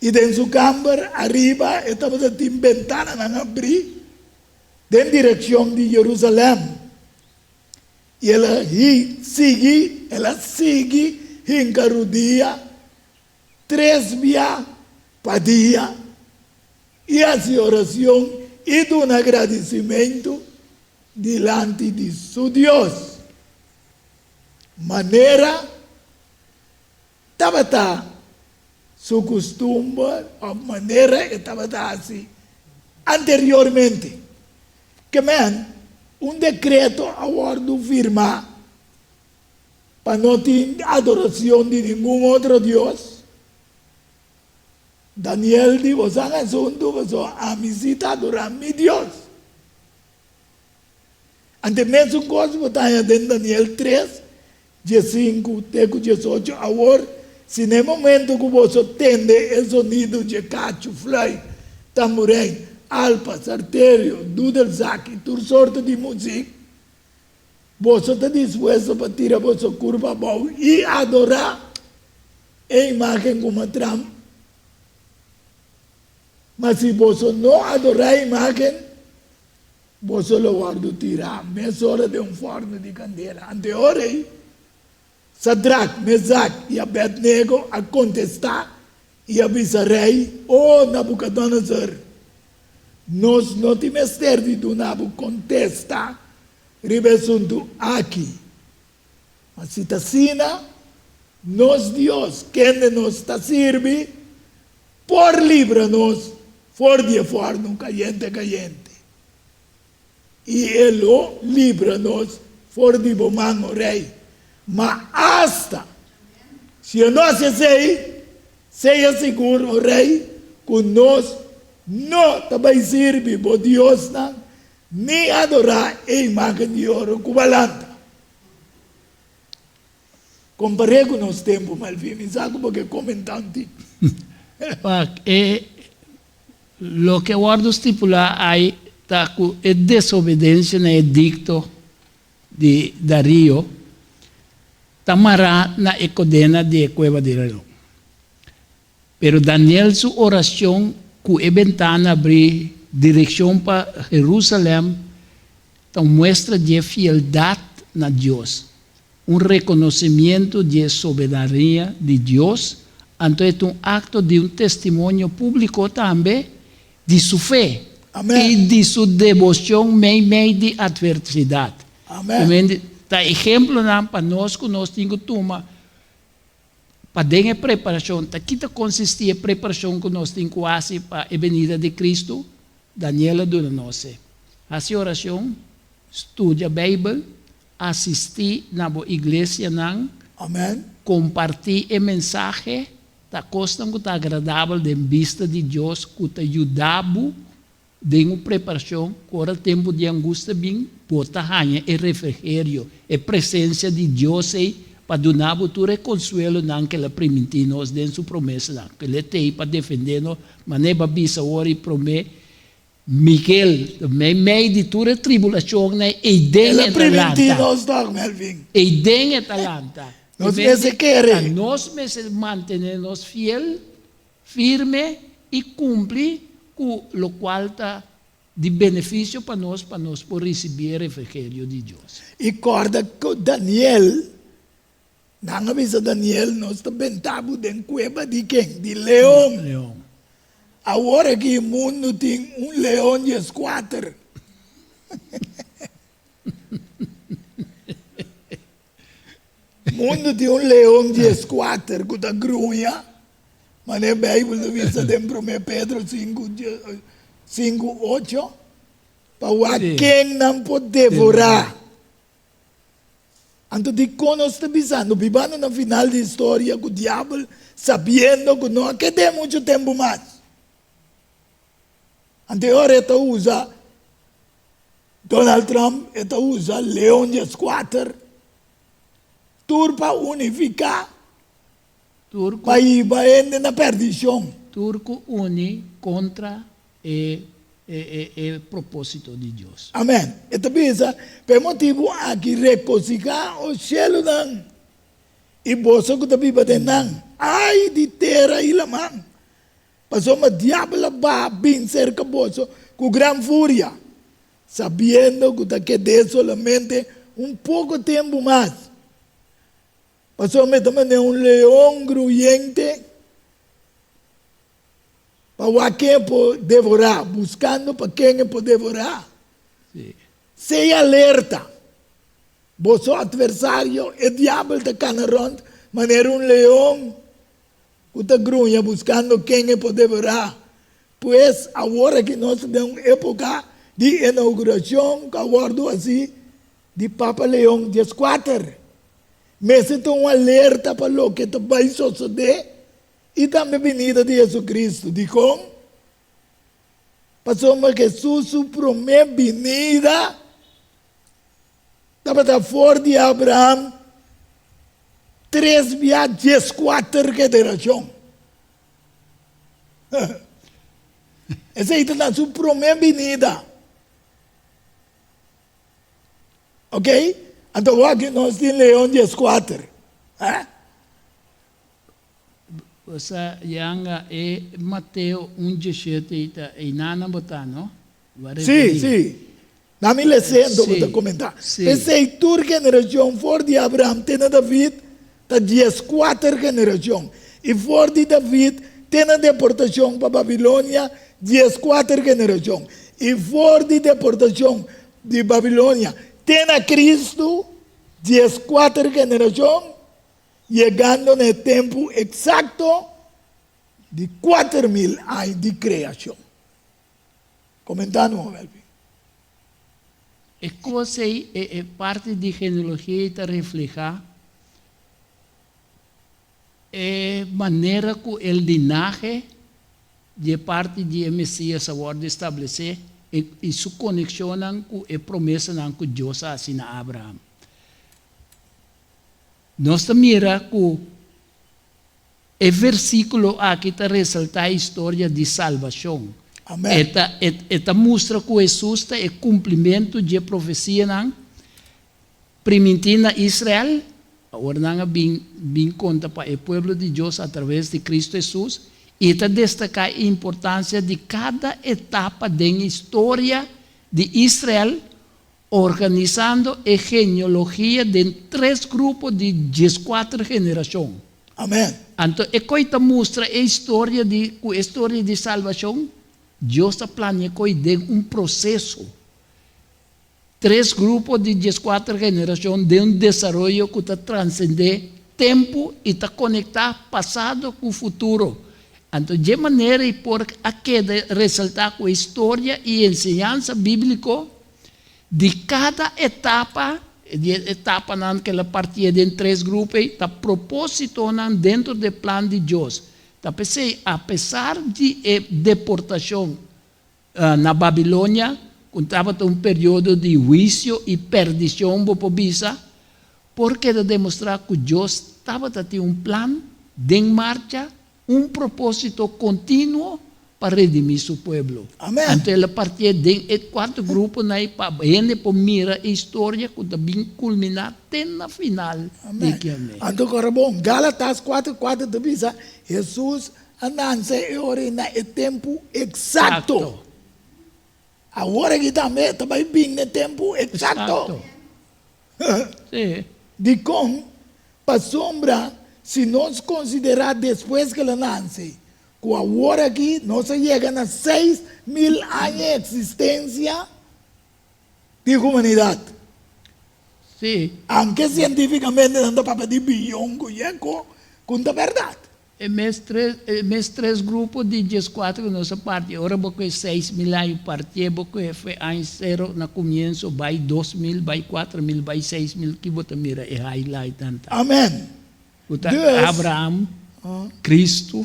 E dentro de sua câmara, arriba, estava tem ventana a abrir, dentro da direção de Jerusalém. E ela segue em cada dia, 3 dias para dia. E essa oração e de um agradecimento diante de seu Deus. Maneira estava seu costume, a maneira estava assim anteriormente. Que decreto agora firma para não ter adoração de nenhum outro Deus. Daniel dijo, "San asunto, a mi cita adorar mi Dios." Ante mesmo coisa, botar em Daniel 3, 15, 18, agora, se no momento que você tende o sonido de cacho, flauta, tamborim, alpa, sartério, dudelsac, toda sorte de música, você está disposto para tirar a sua curva boa e adorar a imagem como Trump. Mas se você não adorar a imagem, você lo guarda tirar. Mesora de forno de candeia. Anteorei, Sadrach, Mesac e Abednego a contestar e avisar rei, Nabucodonosor, nós não temos perdido Nabu contesta, ribesunto aqui. Mas se está sina, nós Deus, quem nos está servindo, por livra-nos, for de forno caliente. E ele livra-nos, for de bomano rei. Mas hasta, se eu não sei, seja seguro, rei, que nós não também serve por Deus, nem adorar a imagem de ouro cubalanta. Comparei com o nosso tempo, Malvin, sabe porque comentante. Lo que guardo estipula aí está com a desobediência no edicto de Dario, tamará na ecodena de Cueva de Reloj. Pero Daniel, su oración, que a ventana abrir dirección para Jerusalén, muestra de fieldad a Dios, un reconocimiento de soberanía de Dios, entonces un acto de un testimonio público también de su fe. Amén. Y de su devoción meio de adversidad. Amén. Tá exemplo para nós que nós temos que tomar para dar a preparação. Tá aqui consistia a preparação que nós temos que fazer para a venida de Cristo. Daniela do nós. Faça oração, estude a Bíblia, assistir na igreja, Amém. compartilhar a mensagem, tá coisa que tá agradável de vista de Deus, que tá ajudando de uma preparação, agora o tempo de angústia bem, bota ranha e refrigério, e presença de Deus aí, para dar todo o consuelo que ele permitiu nos dentro da sua promessa, que ele tem para defender-nos, mas não é bisa ora e promete, Miguel, também meio de toda a tribulação, e dentro Ele da permitiu Atlanta, nós dar, Melvin. e dentro da Atlanta, Nós mesmo queremos. nós manter-nos fiel, firme e cumprir com o qual está de benefício para nós por receber o refrigério de Deus. E corda que Daniel, não avisa Daniel, nós também estamos dentro da cueva de quem? De leão. Leão. Agora que o mundo tem leão de quatro. O mundo tem leão de quatro, que está grunha. Mas na Bíblia diz dentro de Pedro 5:8, para quem não pode devorar. Então, de quando nós estamos pensando, vivendo no final da história, com o diabo, sabendo que não quer muito tempo mais. Então, agora ele usa, Donald Trump, ele usa leão de quatro, tudo para unificar. Turco, Para ir na perdição. Turco une contra o propósito de Deus. Amém. Então, pensa, por motivo aqui reconciliar o cielo não. E você que está vivendo não. Ai de terra e la mão. Passou uma diabo vai vencer com você com grande fúria. Sabendo que está quedando solamente pouco tempo mais. Passou também leão grunhente para quem pode devorar, buscando para quem pode devorar. Sim. Seja alerta. Você adversário, o diabo está canarrando, mas era leão que está grunha buscando quem pode devorar. Pois agora que nós temos época de inauguração, que aguardo assim, de Papa Leão XIV. Mas então um alerta para o que vai suceder e também a venida de Jesus Cristo. De como? Passou que Jesus, sua primeira venida, estava fora de Abraão, 3 viagens, 4 gerações. Essa aí está sua primeira venida. Ok? Então, aqui nós temos leão de quatro. Osa yanga Mateo 1:17 ita inana botano. Sí, sí. Dame le sento Sí, para comentar. sí. Essa tur geração for de Abraham, tem David, tá 14 geração. E for de David, tem a deportação para Babilônia, 14 geração. E for de deportação de Babilônia, tem a Cristo, 14 geração, chegando no tempo exato de 4.000 anos de criação. Comentando, Melvin. E cosa é parte de genealogia que refleja maneira que o linaje de parte de Messias agora estabelecer e sua conexão com a promessa que Deus assina a Abraão. Nós mira que o versículo aqui está ressalta a história de salvação. Amém. Esta mostra que Jesus é cumprimento de profecia primitiva Israel. Agora não bem conta para o povo de Deus através de Cristo Jesus. E está destaca a importância de cada etapa da história de Israel, organizando a genealogia de 3 grupos de 14 gerações. Amém. Então, é que mostra a história de salvação. Deus planeja de processo. 3 grupos de 14 gerações de desenvolvimento que está transcender tempo e está conectar passado com o futuro. Então, de maneira por aqui ressaltar a história e ensinança bíblica de cada etapa naquela partia de 3 grupos, está propósito dentro do plano de Deus. Apesar de deportação na Babilônia, contava período de juízo e perdição para o povo, porque demonstrar que Deus estava tendo plano de marcha, propósito contínuo para redimir seu povo. Amém. Então, ela partia de 4 grupos para mirar a história que também culminar até na final. Amém. Então, agora bom, Gálatas 4:4 diz, Jesus anança no tempo exato. Agora que também bem no tempo exato. Sim. De como, para sombra, se nós considerar depois que ela nasce, que agora aqui nós chegamos a 6.000 anos de existência de humanidade. Sim. Aunque cientificamente não dá para pedir bilhão, conta a verdade. Mes 3 grupos de 14 que nossa parte, agora porque 6.000 anos parte, porque foi ano 0 no começo, vai 2.000, vai 4.000, vai 6.000, que você mira é highlight tanto. Amém. Deus, Abraão, Cristo,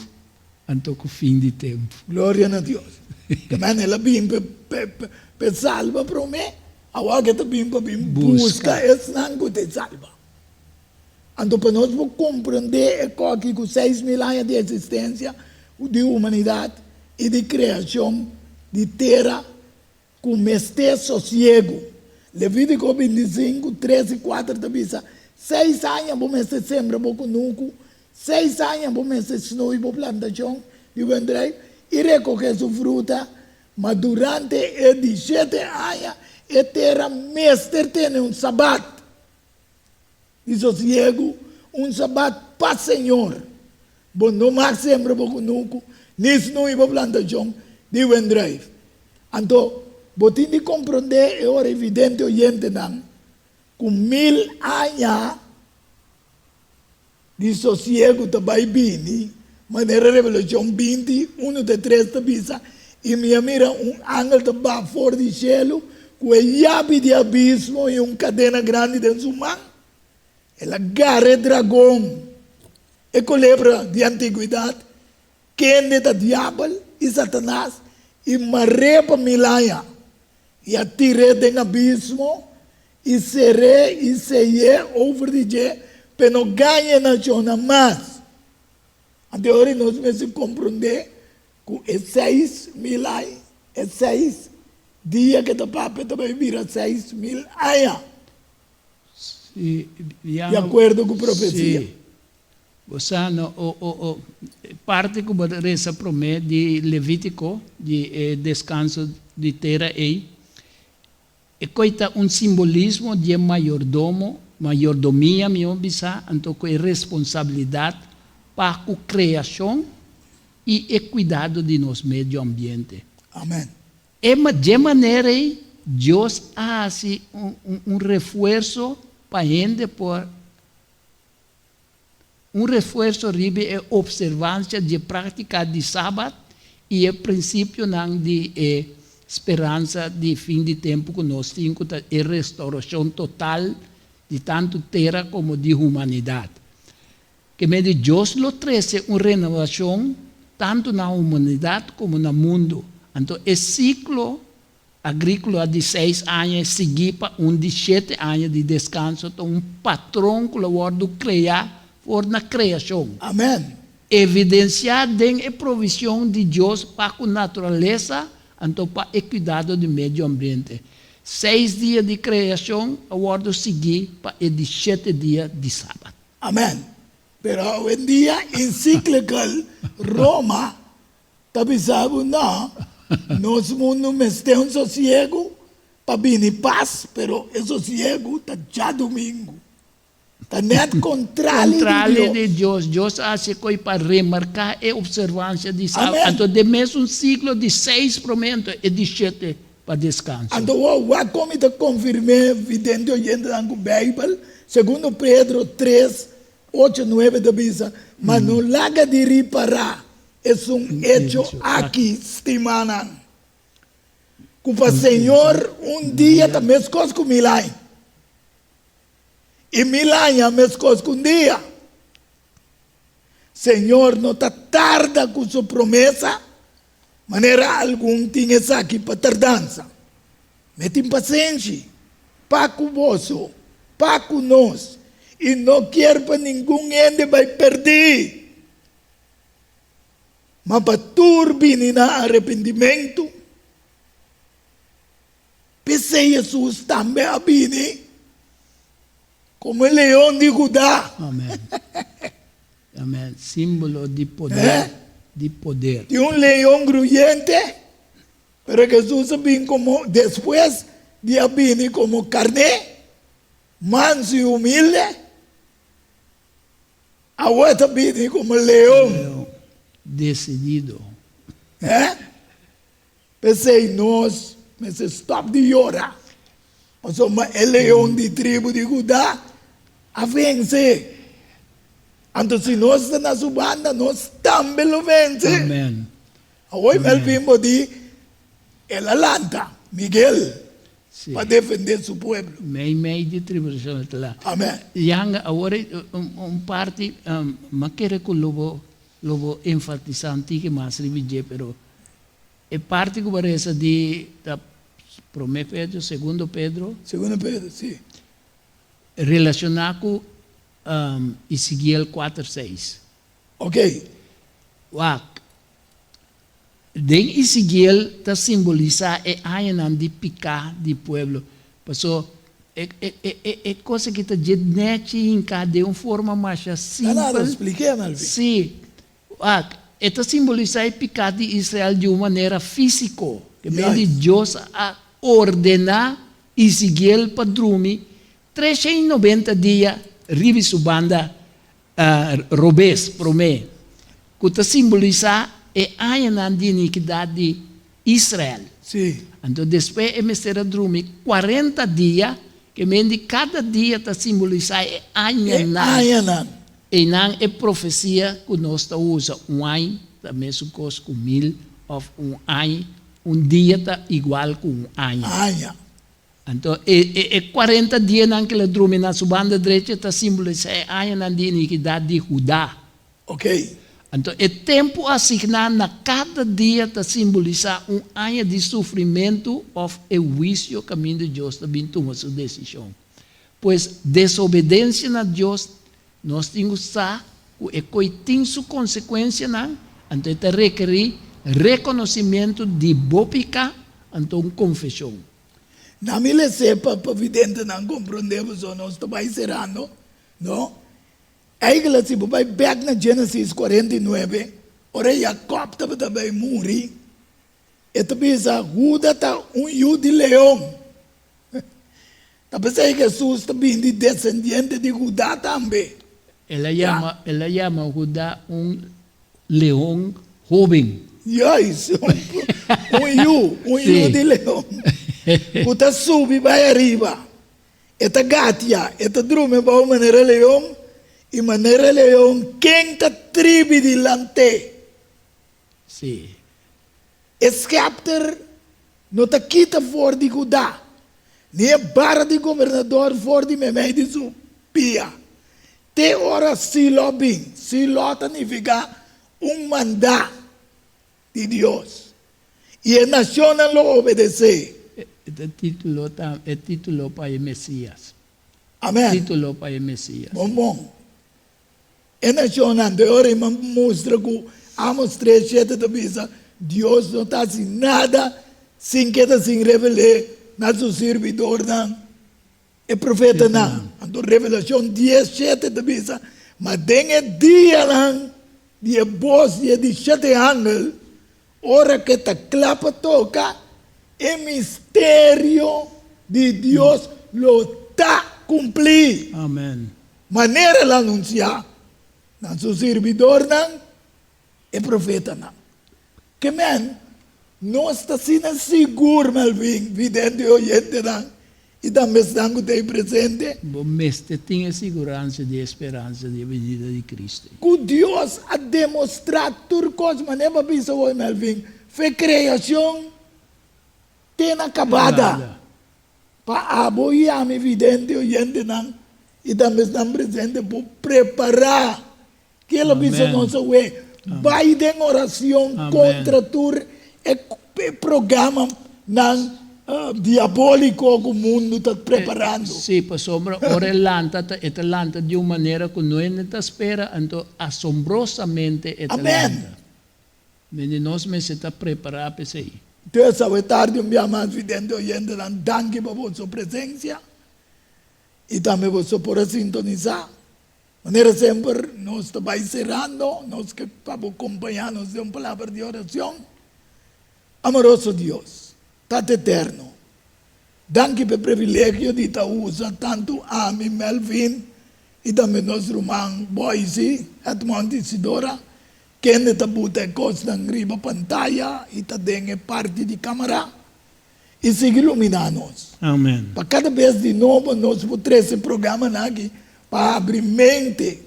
anto com o fim de tempo. Glória a Deus. Também ela vem para salva para mim, agora que também para busca esse não te salva. Então, para nós compreender que com 6.000 anos de existência de humanidade e de criação de terra, com mestre sossego. Levítico 25, 13 e 4 também diz, 6 anos vou mestre sembra pouco nuco, 6 anos vou mestre snow e plantação de vendrei e recolher sua fruta, mas durante 17 anos a terra mestre tem sabat. E sossego, sabat para o Senhor. Bom, não mais sembra pouco nuco, nisso não iba plantação de vendrei. Então, botin de compreender é evidente oyente não, com 1.000 anos de sossego também bem, maneira Revelação 20, 1 de 3 tabisa, e minha mira ángel também fora de cielo, com a chave de abismo e cadena grande dentro do mar. Ela garra dragão, é culebra de antiguidade, quem é o diabo e Satanás, e marrepa milaya, e atirei dentro do abismo, e serei e sei over de je, para não ganhar nação mais. Até agora nós vamos compreender que é 6.000 anos, é 6 dias que o Papa também vira 6.000 anos. De acordo com a profecia. Sim. Você parte que essa promessa de Levítico, de descanso de terra e coita simbolismo de mayordomia, meu bisa, então é responsabilidade para a criação e o cuidado de nosso meio ambiente. Amén. De maneira Deus faz reforço para a gente por reforço ribe é observância de prática de sábado e o princípio de esperança de fim de tempo que nós temos é restauração total de tanto terra como de humanidade. Que meio Deus lo trouxe uma renovação tanto na humanidade como no mundo. Então, o ciclo agrícola de 6 anos seguir para de 7 anos de descanso, então patrão que o Word criar por na criação. Amén. Evidenciar a provisão de Deus para a natureza, então para o cuidado do meio ambiente. 6 dias de criação, o Word seguir para os 7 dias de sábado. Amén. Pero hoy en día, encíclical, Roma, tabi sabe, no, nosso mundo tem um sossego para vir paz, pero esse sossego está já domingo. Está net contrário de Deus. Deus hace coisa para remarcar a observância de sábado. Amém. Então, de mesmo ciclo de 6 promentos e de 7 para descanso. Então, como está confirmado, vidente oyente da Bíblia, segundo Pedro 3, 8, 9 da Bisa, mas não larga de reparar. É hecho aqui, estimando. Que para o Senhor, dia está a mesma coisa que 1000 anos. E 1000 anos é a mesma coisa que dia. Senhor não está tarda com sua promessa, maneira algum tinha isso aqui para tardança. Mete paciência, para com você, para com nós. E não quer para ninguém ainda vai perder. Mas para turbine na arrependimento, pensei Jesus também a vir como o leão de Judá. Amém. Amém. Símbolo de poder. De poder. De leão gruyente, pero Jesus vem como, depois de vir como carne, manso e humilde, agora vem como leão. Decidido. Pensei, nós, mas stop de orar. Nós somos o leão de tribo de Judá, a vencer. Então, se nós estamos na sua banda, nós também lo vencer. Amém. Hoje, nós vimos de el Alanta, Miguel, Sim. para defender seu povo. Meio de tribulação lá. Amém. Yang agora parte, mas quero que lobo enfatizante que mais revide, pero é parte que parece de da primeiro Pedro, segundo Pedro, Segundo Pedro, sim. relacionar com Ezequiel 4:6. Ok. Den Ezequiel está simboliza a ayan de picar de pueblo. Passou é coisa que está net em cada uma forma mais Nada, simples. expliquei, Malvin. Sim. Está simboliza a picar de Israel de uma maneira física. Que Yes. Deus a ordenar Ezequiel para dormir 390 dias ribi su banda robes promé. Que está simboliza a ayan de iniquidade de Israel. Sim. Então, depois é mistério dormir 40 dias, que mendi cada dia está simbolizar Ayan. E não é profecia que nós está usa ano, da mesma coisa com 1000, ou ano, dia está igual com ano. Ayan. Então, é 40 dias não que ele dorme na sua banda direita está simbolizar a de iniquidade de Judá. Ok. Então, o tempo assignado a cada dia está simbolizar ano de sofrimento ou o juízo caminho de Deus também toma sua decisão. Pois desobediência a Deus, nós temos que estar, e tem sua consequência, não? Então, está requerir reconhecimento de bopica, então, confissão. Na minha sepa, para vidente não compreendemos, nós estamos encerrando, não? Aí que se vai back na Gênesis 49, ora Jacob também muri. Ito bisa, Juda ta yu de leão. Tapos aí Jesus também de descendiente de Judá também. Ela llama a Judá un león joven. Yes, yu Sim. de leão. Puta sube, vai arriba. Esta gatia, esta drume vai maneira leão. E maneira leão, quem tá tribo de lante. Sí. Esse chapter não está quita fora de Judá. Nem para de governador fora de memé de Pia. Te ora silo bem. Silo significa mandar de Deus. E a nação não obedecer. Este título para el Mesías. Amém. Título para el Mesías. Bom. A nação agora mostra que amos 3:7 da bisa. Deus não está assim nada sem que está sem revelar na seu servidor não. É profeta não. Então revelação 10:7 da bisa. Mas tem dia não. Dia voz dia de 7 anos. Hora que está clapa toca. É mistério de Deus lo está cumprir. Amén. Maneira de anunciar. Na seu servidor não. É profeta não. Que man, não está sendo seguro, Melvin, vidente oyente não. E também estão com presente. Mas tem segurança de esperança de venida de Cristo. Que Deus a demonstrado tudo coisas, mas nem para pensar hoje, Melvin. Foi criação, tem acabada. Para apoiar a vidente oyente não. E também estão presentes para preparar. Que ela pensa nossa way. Vai em oração contra tudo é programa não diabólico que o mundo está preparando. Sim, para sombra, ora esta lanta de uma maneira que não está espera, então assombrosamente esta lanta. Mas nós me está preparado para isso. Então, essa tarde, dia mais vidente oyente, danke por vossa presença e também você por sintonizar. Maneira sempre, nós estamos encerrando, nós que vamos acompanhar-nos de uma palavra de oração. Amoroso Deus, Tata eterno, danke pelo privilégio de estar usando tanto a mim, Melvin, e também nosso irmão Boise, Edmond Isidora, que ainda está botando coisas na riba pantalla e está dando parte de câmera, e siga iluminar-nos. Amém. Para cada vez de novo, nós podemos trazer esse programa aqui, para abrir mente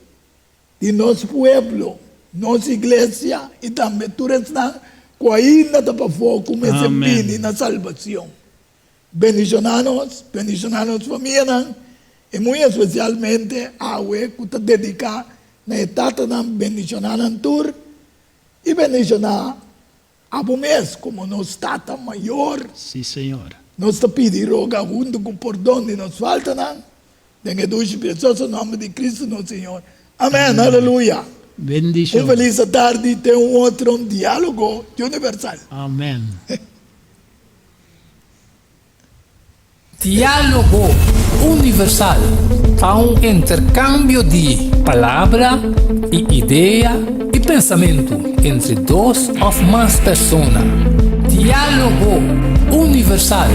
de nosso povo, nossa igreja e também todos que ainda está para foco esse na salvação. Bendicionanos família e muito especialmente a que está dedicada na etapa de bendicionar tour e bendicionar a mês como nosso tata maior. Sim, Senhor. Nós está pedindo roga junto com o perdão de nos falta não. Tenha duas pessoas em nome de Cristo, nosso Senhor. Amém. Aleluia. Bendição. Feliz tarde. Tem outro diálogo universal. Amém. Diálogo universal. Há intercâmbio de palavra e ideia e pensamento entre duas ou mais pessoas. Diálogo universal.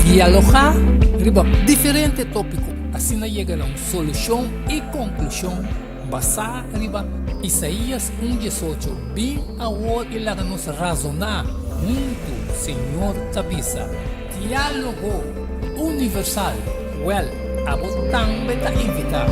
Dialogar sobre diferentes tópicos. Assim chega a uma solução e conclusão basada em Isaías 1:18. Bem agora ele nos razonar junto, Senhor Tabisa. Diálogo universal. Well, a você também está invitado.